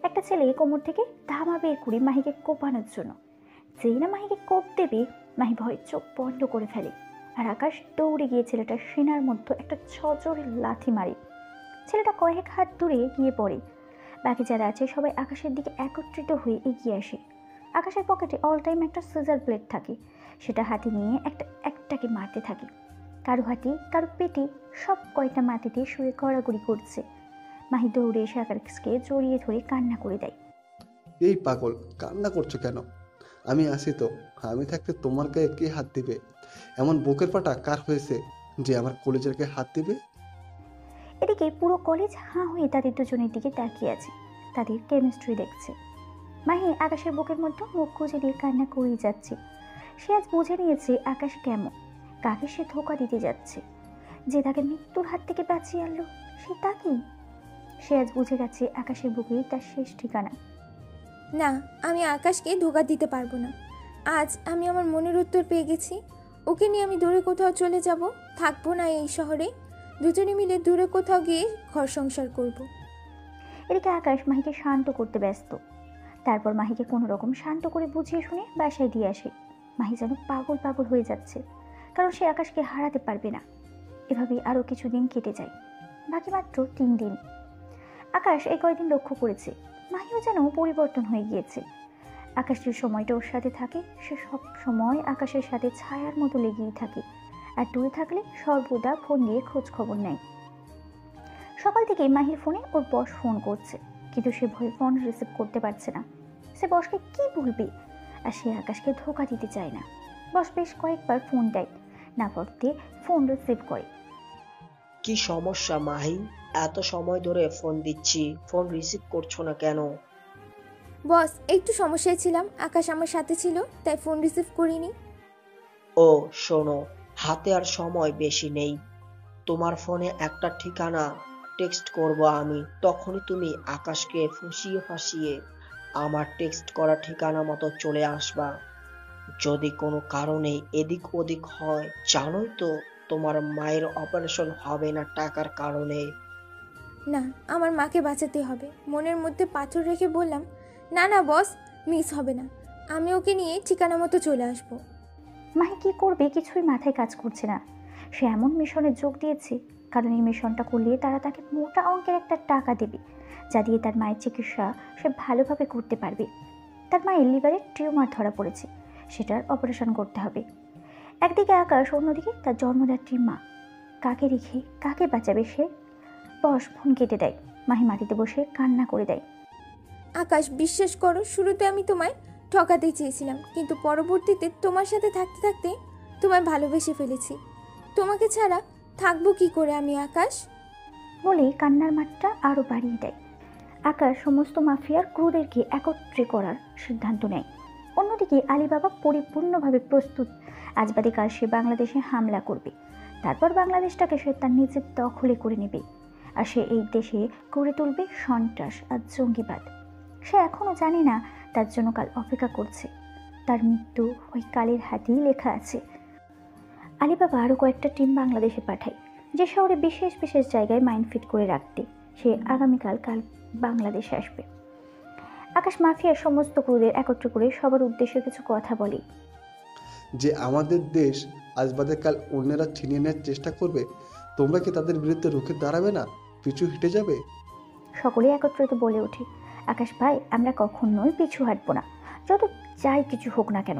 একটা ছেলে কোমর থেকে ধামা বের করে মাহিকে কোপানোর জন্য। যেই না মাহিকে কোপ দেবে, মাহি ভয়ে চোখ বন্ধ করে ফেলে, আর আকাশ দৌড়ে গিয়ে ছেলেটার সিনার মধ্যে একটা সজোরে লাথি মারে। ছেলেটা কয়েক হাত দূরে গিয়ে পড়ে। বাকি যারা আছে সবাই আকাশের দিকে একত্রিত হয়ে এগিয়ে আসে। আকাশের পকেটে অল টাইম একটা সিজার ব্লেড থাকে, সেটা হাতে নিয়ে একটাকে মারতে থাকে। কারো হাঁটি কারো পেটে সব কয়টা মাটিতে শুয়ে গড়াগড়ি করছে। মাহি দৌড়ে এসে আকাশকে জড়িয়ে ধরে কান্না করে দেয়। এই পাগল, কান্না করছো কেন? আমি আসি তো। আমি থাকতে তোমার গায়ে কে হাত দিবে? এমন বুকের পাটা কার হয়েছে যে আমার কলেজের গায়ে হাত দিবে? এদিকে পুরো কলেজ হাঁ হয়ে তাদের দুজনের দিকে তাকিয়ে আছে, তাদের কেমিস্ট্রি দেখছে। মাহি আকাশের বুকের মধ্যে মুখ গুজে দিয়ে কান্না করেই যাচ্ছে। সে আজ বুঝে নিয়েছে আকাশ কেমন, কাকে সে ধোকা দিতে যাচ্ছে। যে তাকে মৃত্যুর হাত থেকে বাঁচিয়ে আনলো সে তাকেই। সে আজ বুঝে গেছে আকাশের বুকেই তার শেষ ঠিকানা। না, আমি আকাশকে ধোকা দিতে পারবো না। আজ আমি আমার মনের উত্তর পেয়ে গেছি। ওকে নিয়ে আমি দূরে কোথাও চলে যাব, থাকবো না এই শহরে। দুজনে মিলে দূরে কোথাও গিয়ে ঘর সংসার করব। এদিকে আকাশ মাহিকে শান্ত করতে ব্যস্ত। তারপর মাহিকে কোনো রকম শান্ত করে বুঝিয়ে শুনে বাসায় দিয়ে আসে। মাহি যেন পাগল পাগল হয়ে যাচ্ছে, কারণ সে আকাশকে হারাতে পারবে না। এভাবেই আরও কিছুদিন কেটে যায়, বাকি মাত্র 3 দিন। আকাশ এই কয়দিন লক্ষ্য করেছে মাহিও যেন পরিবর্তন হয়ে গিয়েছে। আকাশ যে সময়টা ওর সাথে থাকে সে সব সময় আকাশের সাথে ছায়ার মতো লেগেই থাকে, আর দূরে থাকলে সর্বদা ফোন দিয়ে খোঁজ খবর নেয়। সকাল থেকে মাহির ফোনে ওর বস ফোন করছে, কিন্তু সে ভয়ে ফোন রিসিভ করতে পারছে না। সে বসকে কি বলবে, আর সে আকাশকে ধোকা দিতে চায় না। বস বেশ কয়েকবার ফোন দেয়, না করতে ফোন রিসিভ করে। কি সমস্যা মাহি? এত সময় ধরে ফোন দিচ্ছি, ফোন রিসিভ করছো না কেন? বস, একটু সমস্যায় ছিলাম, আকাশ আমার সাথে ছিল তাই ফোন রিসিভ করিনি। ও শোনো, হাতে আর সময় বেশি নেই। তোমার ফোনে একটা ঠিকানা টেক্সট করব আমি, তখনই তুমি আকাশকে ফুঁসিয়ে ফাঁসিয়ে আমার টেক্সট করা ঠিকানা মতো চলে আসবা। যদি কোনো কারণে এদিক ওদিক হয়, জানোই তো তোমার মায়ের অপারেশন হবে না টাকার কারণে। না, আমার মাকে বাঁচাতে হবে। মনের মধ্যে পাথর রেখে বললাম, না না বস, মিস হবে না, আমি ওকে নিয়ে ঠিকানা মতো চলে আসব। মাহি কি করবে কিছুই মাথায় কাজ করছে না। সে এমন মিশনে যোগ দিয়েছে কারণ এই মিশনটা করলে তারা তাকে মোটা অঙ্কের একটা টাকা দেবে, যা দিয়ে তার মায়ের চিকিৎসা সে ভালোভাবে করতে পারবে। তার মায়ের লিভারে টিউমার ধরা পড়েছে, সেটার অপারেশন করতে হবে। একদিকে আকাশ, অন্যদিকে তার জন্মদাত্রী মা। কাকে রেখে কাকে বাঁচাবে সে? বস ফোন কেটে দেয়। মাহি মাটিতে বসে কান্না করে দেয়। আকাশ, বিশ্বাস করো, শুরুতে আমি তোমায় ঠকাতে চেয়েছিলাম, কিন্তু পরবর্তীতে তোমার সাথে থাকতে থাকতে তোমায় ভালোবেসে ফেলেছি। তোমাকে ছাড়া থাকবো কি করে আমি আকাশ? বলে কান্নার মাত্রা আরও বাড়িয়ে দেয়। আকাশ সমস্ত মাফিয়ার ক্রুদেরকে একত্রে করার সিদ্ধান্ত নেয়। অন্যদিকে আলিবাবা পরিপূর্ণভাবে প্রস্তুত। আজ বাদে কাল সে বাংলাদেশে হামলা করবে, তারপর বাংলাদেশটাকে সে তার নিজের দখলে করে নেবে, আর সে এই দেশে গড়ে তুলবে সন্ত্রাস আর জঙ্গিবাদ। সে এখনও জানে না তার জন্য কাল অপেক্ষা করছে। তার মৃত্যু ওই কালের হাতেই লেখা আছে। আলিবাবা আরও কয়েকটা টিম বাংলাদেশে পাঠায়, যে শহরে বিশেষ বিশেষ জায়গায় মাইন্ড ফিট করে রাখতে। সে আগামীকাল বাংলাদেশে আসবে। আকাশ মাফিয়ার সমস্ত ক্রুদের একত্র করে সবার উদ্দেশ্যে কিছু কথা বলে। যে আমাদের দেশ আজ বাদে কাল অন্যেরা ছিনিয়ে নেওয়ার চেষ্টা করবে, তোমরা কি তাদের বিরুদ্ধে রুখে দাঁড়াবে না, পিছু হেঁটে যাবে? সকলে একত্রিত বলে ওঠে, আকাশ ভাই, আমরা কখনোই পিছু হাঁটবো না, যত যাই কিছু হোক না কেন।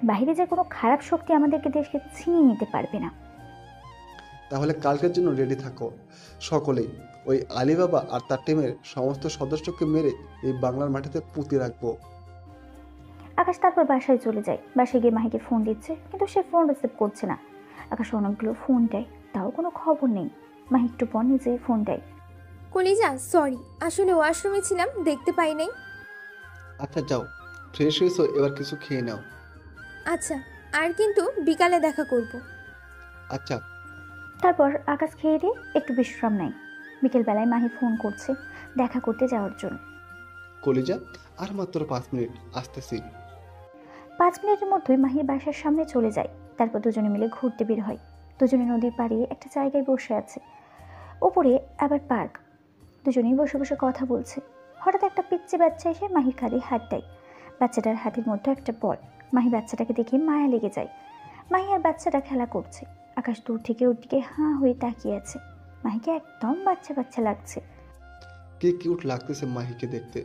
বাইরে যে কোনো খারাপ শক্তি আমাদেরকে দেশকে ছিনিয়ে নিতে পারবে না। তাহলে কালকের জন্য রেডি থাকো সকলেই। ওই আলিবাবা আর তার টিমের সমস্ত সদস্যকে মেরে এই বাংলার মাটিতে পুঁতে রাখবো। আকাশ তারপর বাসায় চলে যায়। বাসায় গিয়ে মাহিকে ফোন দিচ্ছে, কিন্তু সে ফোন রিসিভ করছে না। আকাশ অনেকগুলো ফোন দেয়, তাও কোনো খবর নেই। মাহি একটু পর নিজেই ফোন দেয়। কলিজা, সরি, আসলে ওয়াশরুমে ছিলাম, দেখতে পাই নাই। আচ্ছা যাও, ফ্রেশ হয়েছো, এবার কিছু খেয়ে নাও। আচ্ছা, আর কিন্তু বিকালে দেখা করব। আচ্ছা। তারপর আকাশ খেয়ে দিয়ে একটু বিশ্রাম নেয়। বিকেলবেলায় মাহি ফোন করছে দেখা করতে যাওয়ার জন্য। কলিজা, আর মাত্র 5 মিনিট, আসতেছি। 5 মিনিটের মধ্যেই মাহির বাসার সামনে চলে যায়। তারপর দুজনে মিলে ঘুরতে বের হয়। দুজনে নদীর পাড়ে একটা জায়গায় বসে আছে, ওপরে আবার পার্ক। দুজনেই বসে বসে কথা বলছে। হঠাৎ একটা পিচ্চি বাচ্চা এসে মাহির কাঁধে হাত দেয়। বাচ্চাটার হাতের মধ্যে একটা বল। মাহি বাচ্চাটাকে দেখে মায়া লেগে যায়। মাহি আর বাচ্চাটা খেলা করছে। আকাশ দূর থেকে ওর দিকে হাঁ হয়ে তাকিয়ে আছে। মাহিকে একদম বাচ্চা বাচ্চা লাগছে। কি কিউট লাগতেছে মাহিকে দেখতে।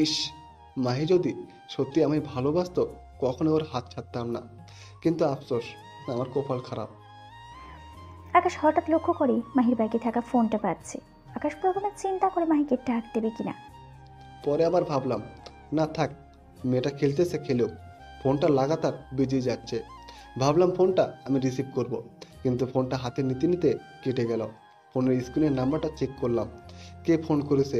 ইস, মাহি যদি সত্যি আমি ভালোবাসতো কখনো ওর হাত ছাড়তাম না। কিন্তু আফসোস, আমার কপাল খারাপ। আকাশ হঠাৎ লক্ষ্য করে মাহির ব্যাগে থাকা ফোনটা পাচ্ছে। আকাশ প্রথমে চিন্তা করে মাহিকে ডাক দেবে কিনা। পরে আবার ভাবলাম না থাক, মেয়েটা খেলতেছে খেলুক, ফোনটা লাগাতার বেজে যাচ্ছে। ভাবলাম ফোনটা আমি রিসিভ করব, কিন্তু ফোনটা হাতে নিতে নিতে কেটে গেল। ফোনের স্ক্রিনের নাম্বারটা চেক করলাম, কে ফোন করেছে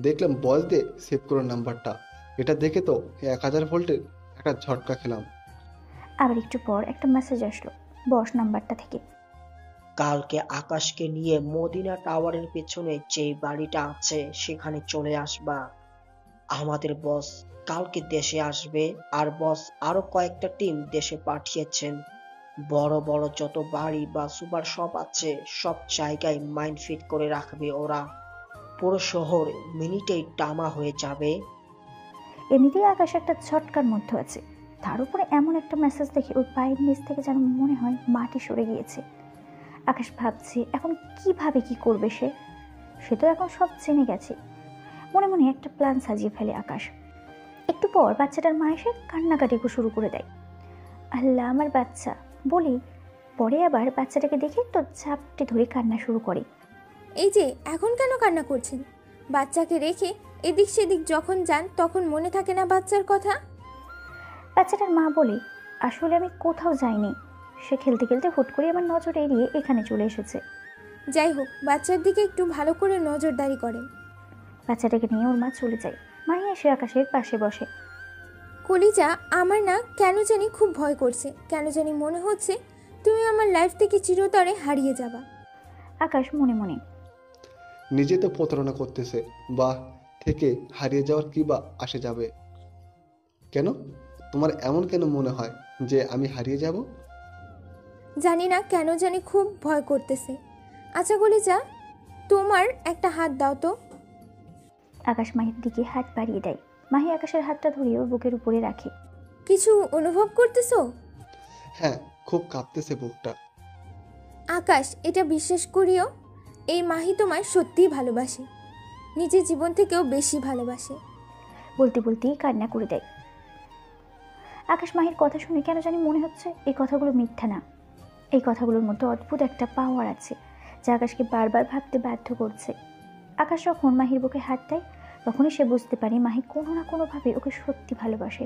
দেখলাম বয়স দিয়ে সেভ করা নাম্বারটা। এটা দেখে তো 1000 ভোল্টের একটা ঝটকা খেলাম। আবার একটু পর একটা মেসেজ আসলো বস নাম্বারটা থেকে। কালকে আকাশকে নিয়ে মদিনা টাওয়ারের পেছনে যে বাড়িটা আছে সেখানে চলে আসবা। আমাদের বস কালকে দেশে আসবে, আর বস আরো কয়েকটা টিম দেশে পাঠিয়েছেন। বড় বড় যত বাড়ি বা সুপার শপ আছে সব জায়গায় মাইন ফিট করে রাখবে ওরা। পুরো শহর মিনিটেই টামা হয়ে যাবে। এমনিতেই আকাশ একটা ঝটকার মধ্যে আছে, তার উপরে এমন একটা মেসেজ দেখে ওর পায়ের নিচ থেকে যেন মনে হয় মাটি সরে গিয়েছে। আকাশ ভাবছে এখন কিভাবে কি করবে সে তো এখন সব জেনে গেছে। মনে মনে একটা প্ল্যান সাজিয়ে ফেলে আকাশ। একটু পর বাচ্চাটার মা এসে কান্নাকাটি শুরু করে দেয়। আল্লাহ আমার বাচ্চা বলি, পরে আবার বাচ্চাটাকে দেখে তো ঝাপটে ধরে কান্না শুরু করে। এই যে এখন কেন কান্না করছেন? বাচ্চাকে রেখে এদিক সেদিক যখন যান তখন মনে থাকে না বাচ্চার কথা? বাচ্চাটার মা বলে, আসলে আমি কোথাও যাইনি, সে খেলতে খেলতে হুট করে আমার নজর এড়িয়ে এখানে চলে এসেছে। যাই হোক, বাচ্চার দিকে একটু ভালো করে নজরদারি করেন। বাচ্চাটাকে নিয়ে ওর মা চলে যায়। মাহি এসে আকাশের পাশে বসে। কলিজা, আমার না কেন জানি খুব ভয় করছে, কেন জানি মনে হচ্ছে তুমি আমার লাইফ থেকে চিরতরে হারিয়ে যাবা। আকাশ মনে মনে, নিজে তো প্রতারণা করতেছে, বা থেকে হারিয়ে যাওয়ার কি বা আসে যাবে? কেন তোমার এমন কেন মনে হয় যে আমি হারিয়ে যাব? জানি না কেন জানি খুব ভয় করতেছে। আচ্ছা কলিজা, তোমার একটা হাত দাও তো। আকাশ মাহির দিকে হাত বাড়িয়ে দেয়। মাহি আকাশের হাতটা ধরিয়ে ওর বুকের উপরে রাখে। কিছু অনুভব করতেছো? হ্যাঁ, খুব কাঁপতেছে বুকটা। আকাশ, এটা বিশ্বাস করিও, এই মাহি তোমায় সত্যিই ভালোবাসে, নিজের জীবন থেকেও বেশি ভালোবাসে। বলতে বলতেই কান্না করে দেয়। আকাশ মাহির কথা শুনে কেন জানি মনে হচ্ছে এই কথাগুলো মিথ্যা না। এই কথাগুলোর মধ্যে অদ্ভুত একটা পাওয়ার আছে যা আকাশকে বারবার ভাবতে বাধ্য করছে। আকাশ যখন মাহির বুকে হাত দেয় তখনই সে বুঝতে পারে মাহি কোনো না কোনোভাবে ওকে সত্যি ভালোবাসে।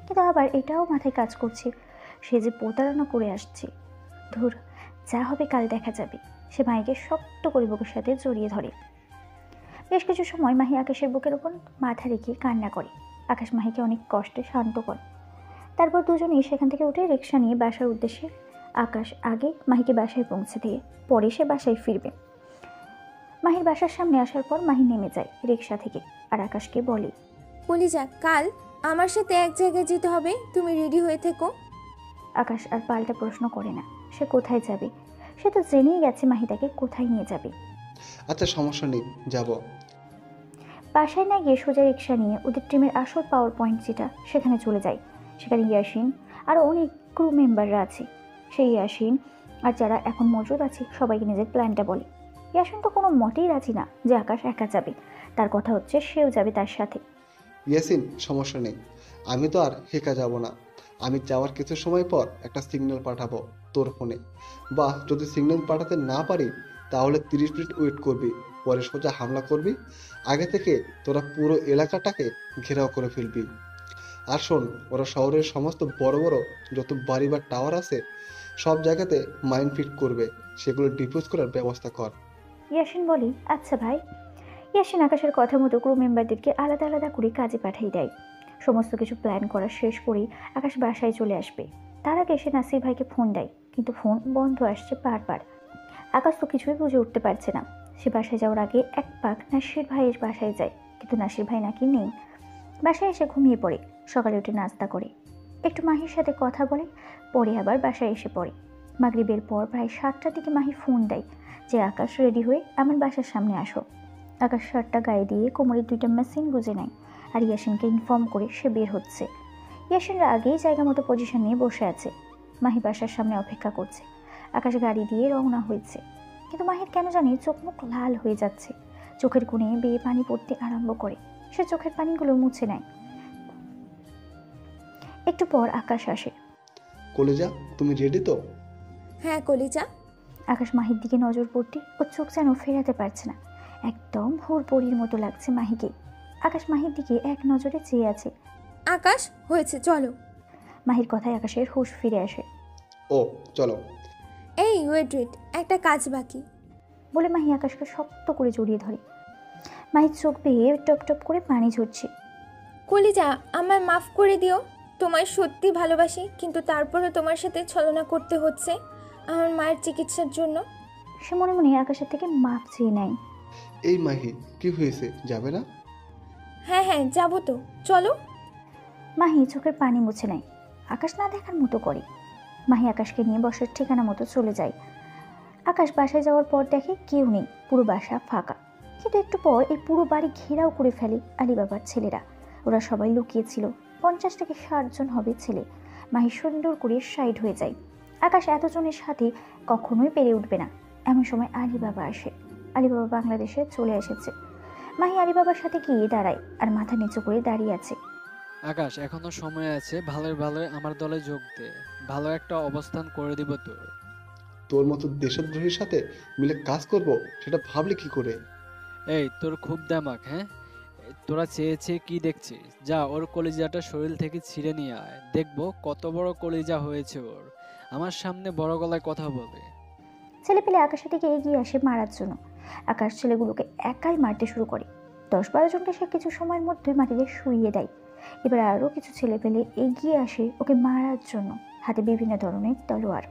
কিন্তু আবার এটাও মাথায় কাজ করছে সে যে প্রতারণা করে আসছে। ধুর, যা হবে কাল দেখা যাবে। সে মাহিকে শক্ত করে বুকের সাথে জড়িয়ে ধরে। বেশ কিছু সময় মাহি আকাশের বুকের ওপর মাথা রেখে কান্না করে। আকাশ মাহিকে অনেক কষ্টে শান্ত করে। তারপর দুজনেই সেখান থেকে উঠে রিক্সা নিয়ে বাসার উদ্দেশ্যে। আকাশ আগে মাহিকে বাসায় পৌঁছে দিয়ে পরে সে বাসায় ফিরবে। মাহির বাসার সামনে আসার পর মাহি নেমে যায় রিক্সা থেকে আর আকাশকে বলে, কলিজা, কাল আমার সাথে এক জায়গায় যেতে হবে, তুমি রেডি হয়ে থেকো। আকাশ আর পাল্টা প্রশ্ন করে না সে কোথায় যাবে। সে তো জেনেই গেছে মাহি তাকে কোথায় নিয়ে যাবে। আচ্ছা সমস্যা নেই, যাব। বাসায় না গিয়ে সোজা রিক্সা নিয়ে ওদের টিমের আসল পাওয়ার পয়েন্ট যেটা সেখানে চলে যায়। সেখানে ইয়াসিন আরও অনেক ক্রু মেম্বাররা আছে। সেই ইয়াসিন আর যারা এখন মজুদ আছে সবাইকে নিজের প্ল্যানটা বলে। ইয়াসিন তো কোনো মতেই রাজি না যে আকাশ একা যাবে, তার কথা হচ্ছে সেও যাবে তার সাথে। ইয়াসিন সমস্যা নেই, আমি তো আর একা যাব না। আমি যাওয়ার কিছু সময় পর একটা সিগন্যাল পাঠাবো তোর ফোনে, বা যদি সিগন্যাল পাঠাতে না পারি তাহলে 30 মিনিট ওয়েট করবি, পরে সোজা হামলা করবি। আগে থেকে তোরা পুরো এলাকাটাকে ঘেরাও করে ফেলবি। আর শোন, ওরা শহরের সমস্ত বড় বড় যত বাড়ি বা টাওয়ার আছে সব জায়গাতে মাইন ফিট করবে, সেগুলো ডিফিউজ করার ব্যবস্থা কর। ইয়াসিন বলি, আচ্ছা ভাই। ইয়াসিন আকাশের কথা মতো ক্রু মেম্বারদেরকে আলাদা আলাদা করে কাজে পাঠিয়ে দেয়। সমস্ত কিছু প্ল্যান করা শেষ করেই আকাশ বাসায় চলে আসবে। তার আগে সে নাসির ভাইকে ফোন দেয়, কিন্তু ফোন বন্ধ আসছে বারবার। আকাশ তো কিছুই বুঝে উঠতে পারছে না। সে বাসায় যাওয়ার আগে এক পাক নাসির ভাইয়ের বাসায় যায়, কিন্তু নাসির ভাই নাকি নেই। বাসায় এসে ঘুমিয়ে পড়ে। সকালে উঠে নাস্তা করে, একটু মাহির সাথে কথা বলে, পরে আবার বাসায় এসে পড়ে। মাগরিবের পর প্রায় 7টার দিকে মাহি ফোন দেয় যে আকাশ রেডি হয়ে আমার বাসার সামনে আসো। আকাশ শার্টটা গায়ে দিয়ে কোমরে 2টা মেশিন গুঁজে নেয় আর ইয়াসিনকে ইনফর্ম করে সে বের হচ্ছে। ইয়াসিনরা আগেই জায়গা মতো পজিশন নিয়ে বসে আছে। মাহি বাসার সামনে অপেক্ষা করছে। আকাশ গাড়ি দিয়ে রওনা হয়েছে, কিন্তু মাহির কেন জানি চোখ মুখ লাল হয়ে যাচ্ছে। চোখের কোণে বেয়ে পানি পড়তে আরম্ভ করে। সে চোখের পানিগুলো মুছে নেয়। একটু পর আকাশ আসে। কলেজা, তুমি রেডি তো? হ্যাঁ কলিজা। আকাশ মাহির দিকে নজর পড়তে ওর চোখ যেন ফেরাতে পারছে না। একদম হুড়পড়ির মতো লাগছে মাহিকে। আকাশ মাহির দিকে এক নজরে চেয়ে আছে। আকাশ হয়েছে, চলো। মাহির কথায় আকাশের হুঁশ ফিরে আসে। ও চলো। এই ওয়েট ওয়েট, একটা কাজ বাকি। বলে মাহি আকাশকে শক্ত করে জড়িয়ে ধরে। মাহির চোখ বেয়ে টপ টপ করে পানি ঝরছে। কলিজা, আমায় মাফ করে দিও। তোমায় সত্যি ভালোবাসি, কিন্তু তারপরে তোমার সাথে ছলনা করতে হচ্ছে আমার মায়ের চিকিৎসার জন্য। সে মনে মনে আকাশের থেকে মাপ চেয়ে নেয়। এই মাহি, কি হয়েছে, যাবে না? হ্যাঁ হ্যাঁ যাবো তো, চলো। মাহি চোখের পানি মুছে নেয়, আকাশ না দেখার মতো করে। মাহি আকাশকে নিয়ে বসার ঠিকানা মতো চলে যায়। আকাশ বাসায় যাওয়ার পর দেখে কেউ নেই, পুরো বাসা ফাঁকা। কিন্তু একটু পর এই পুরো বাড়ি ঘেরাও করে ফেলে আলিবাবার ছেলেরা। ওরা সবাই লুকিয়েছিল, 50 থেকে 60 জন হবে ছেলে। মাহি সুন্দর করে সাইড হয়ে যায়। আকাশ এতজনের সাথে কখনোই পেরে উঠবে না। এমন সময় আলিবাবা আসে। আলিবাবা বাংলাদেশে চলে এসেছে। মাহি আলিবাবার সাথে গিয়ে দাঁড়ায় আর মাথা নিচু করে দাঁড়িয়ে আছে। আকাশ, এখনো সময় আছে, ভালোই ভালোই আমার দলে যোগ দে, ভালো একটা অবস্থান করে দিব তোর। তোর মতো দেশদ্রোহীর সাথে মিলে কাজ করব, সেটা ভাবলি কি করে? এই তোর খুব দামাক, হ্যাঁ? তোরা চেয়ে কি দেখছিস? যা ওর কলিজাটা শরীর থেকে ছিঁড়ে নিয়ে আয়, দেখবো কত বড় কলিজা হয়েছে ওর। আমার সামনে বড় গলায় কথা বলে। ছেলে পেলে আকাশের দিকে এগিয়ে আসে মারার জন্য। আকাশ ছেলেগুলোকে একাই মারতে শুরু করে। 10-12 জনকে সে কিছু সময়ের মধ্যেই মাটিতে শুইয়ে দেয়। এবার আরও কিছু ছেলে পেলে এগিয়ে আসে ওকে মারার জন্য, হাতে বিভিন্ন ধরনের তলোয়ার।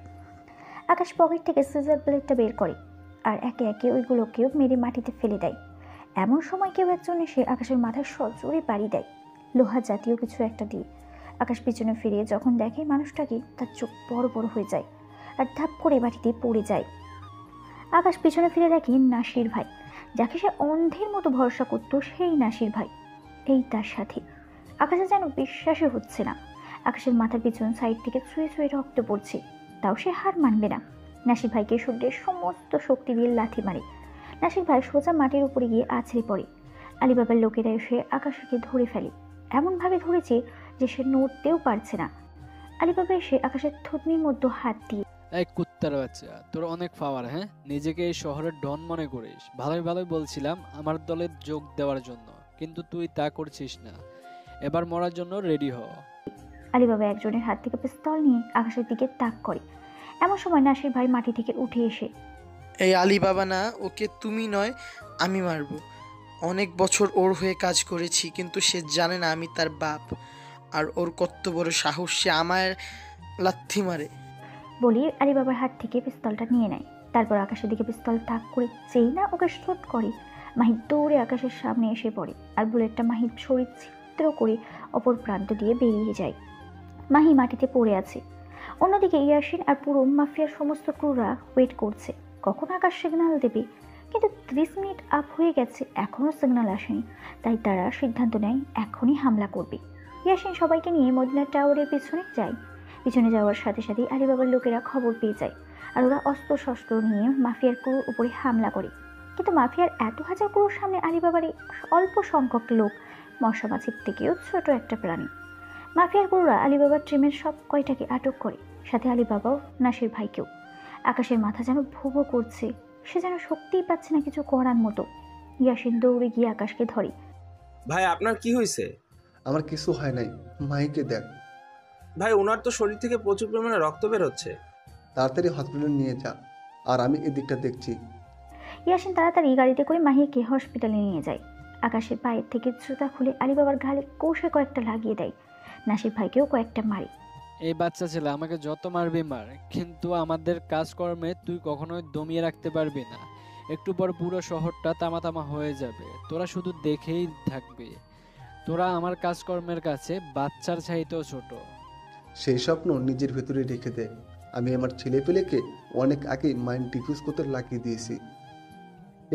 আকাশ পকেট থেকে সিজার ব্লেডটা বের করে আর একে একে ওইগুলোকেও মেরে মাটিতে ফেলে দেয়। এমন সময় কেউ একজন এসে আকাশের মাথায় সজোরে বাড়ি দেয়, লোহা জাতীয় কিছু একটা দিয়ে। আকাশ পিছনে ফিরে যখন দেখে মানুষটাকে, তার চোখ বড় বড় হয়ে যায় আর ধাপ করে মাটিতে পড়ে যায়। আকাশ পিছনে ফিরে দেখে নাসির ভাই, যাকে সে অন্ধের মতো ভরসা করতো, সেই নাসির ভাই এই তার সাথে। আকাশে যেন বিশ্বাসই হচ্ছে না। আকাশের মাথার পিছন সাইড থেকে ছুঁয়ে ছুঁয়ে রক্ত পড়ছে, তাও সে হার মানবে না। নাসির ভাইকে শরীরের সমস্ত শক্তি দিয়ে লাথি মারে। নাসির ভাই সোজা মাটির উপরে গিয়ে আছড়ে পড়ে। আলিবাবার লোকেরা এসে আকাশকে ধরে ফেলে, এমনভাবে ধরেছে যে সে নড়তেও পারছে না। আলিবাবা এসে আকাশের থুতনির মধ্যে হাত দিয়ে, এই কুত্তার বাচ্চা, তোর অনেক পাওয়ার, হ্যাঁ? নিজেকে এই শহরের ডন মনে করিস। ভালোই ভালোই বলছিলাম আমার দলে যোগ দেওয়ার জন্য, কিন্তু তুই তা করছিস না। এবার মরার জন্য রেডি হ। আলিবাবা একজনের হাত থেকে পিস্তল নিয়ে আকাশের দিকে তাক করে। এমন সময় নাসির ভাই মাটি থেকে উঠে এসে, এই আলী বাবা না, ওকে তুমি নয় আমি মারবো। অনেক বছর ওর হয়ে কাজ করেছি, কিন্তু সে জানে না আমি তার বাপ, আর ওর কত বড় সাহস, সে আমায় লাথি মারে। বলি আলিবাবার হাত থেকে পিস্তলটা নিয়ে নেয়। তারপর আকাশের দিকে পিস্তল তাক করে যেই না ওকে শুট করে, মাহি দৌড়ে আকাশের সামনে এসে পড়ে আর বুলেটটা মাহির শরীর ছিদ্র করে অপর প্রান্ত দিয়ে বেরিয়ে যায়। মাহি মাটিতে পড়ে আছে। অন্যদিকে ইয়াসিন আর পুরো মাফিয়ার সমস্ত ক্রুরা ওয়েট করছে কখন আকাশ সিগন্যাল দেবে, কিন্তু 30 মিনিট আপ হয়ে গেছে, এখনও সিগন্যাল আসেনি। তাই তারা সিদ্ধান্ত নেয় এখনই হামলা করবে। ইয়াসিন সবাইকে নিয়ে মদিনা টাওয়ারের পিছনে যায়। পিছনে যাওয়ার সাথে সাথেই আলিবাবার লোকেরা খবর পেয়ে যায় আর ওরা অস্ত্র শস্ত্র নিয়ে মাফিয়ার ক্রুর উপরে হামলা করে। কিন্তু মাফিয়ার এত হাজার ক্রুর সামনে আলিবাবার অল্প সংখ্যক লোক মশা মাছির থেকেও ছোট একটা প্রাণী। মাফিয়ার ক্রুরা আলিবাবার টিমের সব কয়টাকে আটক করে, সাথে আলিবাবাও নাসির ভাইকেও। আকাশের মাথা যেন ভুবো করছে, সে যেন শক্তিই পাচ্ছে না কিছু করার মতো। ইয়াসিন দৌড়ে গিয়ে আকাশকে ধরে। ভাই আপনার কি হয়েছে? আমার কিছু হয় নাই, মাহিকে দেখ। ভাই ওনার তো শরীর থেকে প্রচুর পরিমাণে রক্ত বের হচ্ছে। তাড়াতাড়ি হসপিটালে নিয়ে যা, আর আমি এদিকটা দেখছি। ইয়াসিন তাড়াতাড়ি গাড়িতে করে মাহিকে হসপিটালে নিয়ে যায়। আকাশের পায়ের থেকে জুতা খুলে আলিবাবার ঘাড়ে কষে কয়েকটা লাগিয়ে দেয়। নাসির ভাইকেও কয়েকটা মারে। এই বাচ্চা ছেলে আমাকে যত মারবি মার, কিন্তু আমাদের কাজকর্মে তুই কখনোই দমিয়ে রাখতে পারবি না। একটু পর পুরো শহরটা তামা হয়ে যাবে, তোরা শুধু দেখেই থাকবি। তোরা আমার কাজকর্মের কাছে বাচ্চার চাইতেও ছোট। সেই স্বপ্ন নিজের ভেতরে রেখে দে। আমি আমার ছেলেপেলেকে অনেক আগেই মাইন্ড ডিফিউজ করতে লাগিয়ে দিয়েছি।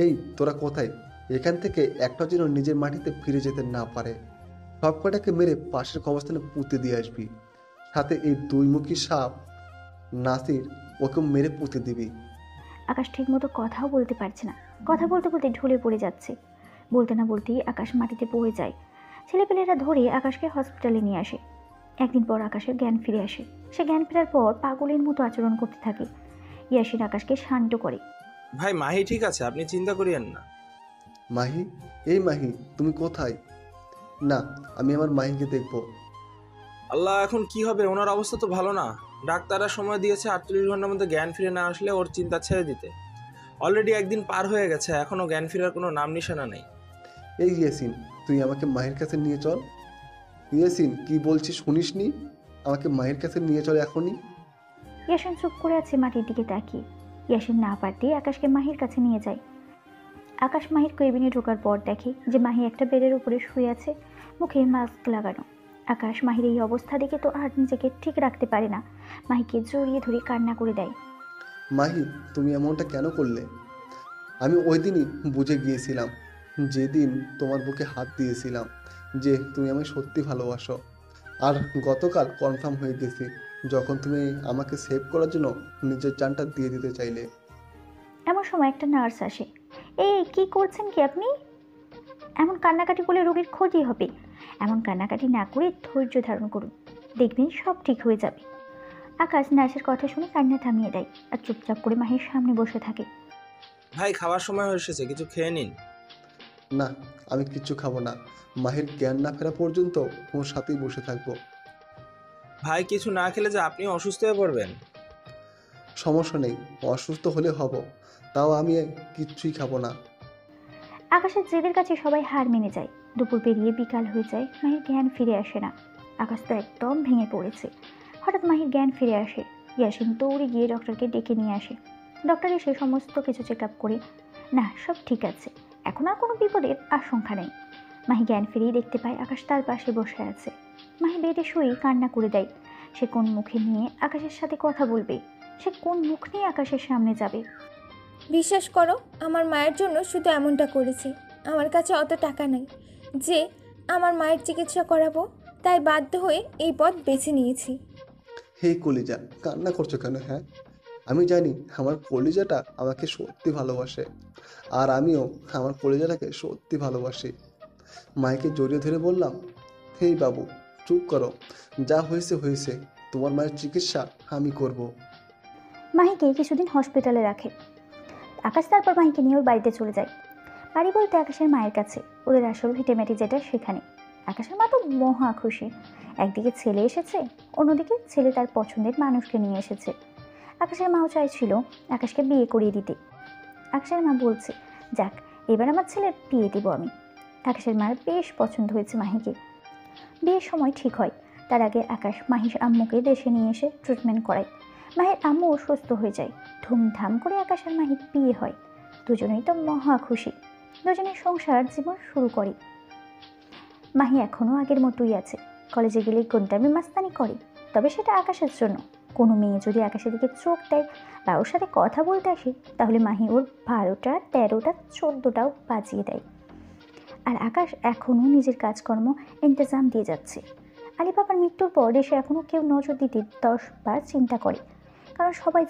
এই তোরা কোথায়? এখান থেকে একটা যেন নিজের মাটিতে ফিরে যেতে না পারে। সব কটাকে মেরে পাশের কবরস্থানে পুঁতে দিয়ে আসবি। সাথে এই দুইমুখী সাপ নাসির, ওকে মেরে পুঁতে দিবি। আকাশ ঠিক মতো কথাও বলতে পারছে না, কথা বলতে বলতে ঢলে পড়ে যাচ্ছে। বলতে না বলতেই আকাশ মাটিতে পড়ে যায়। ছেলেপেলেরা ধরে আকাশকে হসপিটালে নিয়ে আসে। একদিন পর আকাশের জ্ঞান ফিরে আসে। সে জ্ঞান ফেরার পর পাগলের মতো আচরণ করতে থাকে। ইয়াসিন আকাশকে শান্ত করে। ভাই মাহি ঠিক আছে, আপনি চিন্তা করিয়েন না। মাহি, এই মাহি, তুমি কোথায়? না, আমি আমার মাহিকে দেখবো। আল্লাহ, এখন কি হবে? ওনার অবস্থা তো ভালো না। ডাক্তাররা সময় দিয়েছে 48 ঘন্টার মধ্যে জ্ঞান ফিরে না আসলে ওর চিন্তা ছেড়ে দিতে। অলরেডি একদিন পার হয়ে গেছে, এখনো জ্ঞান ফেরার কোনো নাম নিশানা নেই। এই ইয়াসিন, তুই আমাকে মাহির কাছে নিয়ে চল। ইয়াসিন, কি বলছিস শুনিসনি? আমাকে মাহির কাছে নিয়ে চল এখনই। ইয়াসিন চুপ করে আছে মাটির দিকে তাকিয়ে। ইয়াসিন না পারতেই আকাশকে মাহির কাছে নিয়ে যায়। আকাশ মাহির কেবিনে ঢোকার পর দেখে যে মাহি একটা বেডের উপরে শুয়ে আছে, মুখে মাস্ক লাগানো। আকাশ মাহির এই অবস্থা দেখে তো আর নিজেকে ঠিক রাখতে পারে না, মাহিকে জড়িয়ে ধরে কান্না করে দেয়। মাহি, তুমি এমনটা কেন করলে? আমি ওই দিনই বুঝে গিয়েছিলাম, যেদিন তোমার বুকে হাত দিয়েছিলাম, যে তুমি আমায় সত্যি ভালোবাসো। আর গতকাল কনফার্ম হয়ে গেছি, যখন তুমি আমাকে সেভ করার জন্য নিজের জানটা দিয়ে দিতে চাইলে। এমন সময় একটা নার্স আসে। এই কি করছেন কি আপনি? এমন কান্নাকাটি করলে রোগীর ক্ষতি হবে। এমন কান্নাকাটি না করে ধৈর্য ধারণ করুন, দেখবেন সব ঠিক হয়ে যাবে। আকাশ নার্সের কথা শুনে কান্না থামিয়ে দেয় আর চুপচাপ করে মাহির সামনে বসে থাকে। ভাই, খাওয়ার সময় হয়ে এসেছে, কিছু খেয়ে নিন। না, আমি কিচ্ছু খাবো না। মাহির জ্ঞান না ফেরা পর্যন্ত ওর সাথেই বসে থাকবো। ভাই, কিছু না খেলে যে আপনি অসুস্থ হয়ে পড়বেন। সমস্যা নেই, অসুস্থ হলে হব, তাও আমি কিচ্ছুই খাবো না। আকাশের জেদের কাছে সবাই হার মেনে যায়। দুপুর পেরিয়ে বিকাল হয়ে যায়, মাহির জ্ঞান ফিরে আসে না। আকাশ তো একদম ভেঙে পড়েছে। হঠাৎ মাহির জ্ঞান ফিরে আসে। ইয়াসিন দৌড়ে গিয়ে ডক্টরকে ডেকে নিয়ে আসে। ডক্টর এসে সমস্ত কিছু চেক আপ করে, না সব ঠিক আছে, এখন আর কোনো বিপদের আশঙ্কা নেই। মাহি জ্ঞান ফিরেই দেখতে পায় আকাশ তার পাশে বসে আছে। মাহি বেডে শুয়েই কান্না করে দেয়। সে কোন মুখে নিয়ে আকাশের সাথে কথা বলবে, সে কোন মুখ নিয়ে আকাশের সামনে যাবে। বিশ্বাস করো, আমার মায়ের জন্য শুধু এমনটা করেছি। আমার কাছে অত টাকা নেই যে আমার মায়ের চিকিৎসা করাবো, তাই বাধ্য হয়ে এই পথ বেছে নিয়েছি। হে কলিজা, কান্না করছো কেন? হ্যাঁ, আমি জানি আমার কলিজাটা আমাকে সত্যি ভালোবাসে, আর আমিও আমার কলিজাটাকে সত্যি ভালোবাসি। মাইকে জড়িয়ে ধরে বললাম, হেই বাবু, চুপ করো, যা হয়েছে হয়েছে, তোমার মায়ের চিকিৎসা আমি করব। মাহিকে কিছুদিন হসপিটালে রাখে। আকাশ তারপর মাহিকে নিয়ে ওর বাড়িতে চলে যায়। বাড়ি বলতে আকাশের মায়ের কাছে, ওদের আসল ভিটেমেটি যেটা সেখানে। আকাশের মা তো মহা খুশি। একদিকে ছেলে এসেছে, অন্যদিকে ছেলে তার পছন্দের মানুষকে নিয়ে এসেছে। আকাশের মাও চাইছিল আকাশকে বিয়ে করিয়ে দিতে। আকাশের মা বলছে, যাক, এবার আমার ছেলের বিয়ে দেবো আমি। আকাশের মার বেশ পছন্দ হয়েছে মাহিকে। বিয়ের সময় ঠিক হয়, তার আগে আকাশ মাহির আম্মুকে দেশে নিয়ে এসে ট্রিটমেন্ট করায়। মাহির আম্মু সুস্থ হয়ে যায়। ধুমধাম করে আকাশ আর মাহির বিয়ে হয়। দুজনেই তো মহা খুশি। দুজনের সংসার জীবন শুরু করে। মাহি এখনও আগের মতোই আছে। কলেজে গেলেই কোনটামে মাস্তানি করে, তবে সেটা আকাশের জন্য। কোনো মেয়ে যদি আকাশের দিকে চোখ দেয় বা ওর সাথে কথা বলতে আসে, তাহলে মাহি ওর 12টা 13টা 14টাও বাজিয়ে দেয়। আর আকাশ এখনও নিজের কাজকর্ম ইন্তজাম দিয়ে যাচ্ছে। আলী বাবার মৃত্যুর পর দেশে এখনও কেউ নজর দিতে 10 বার চিন্তা করে, কারণ সবাই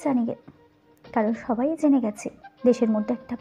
জেনে গেছে দেশের মধ্যে একটা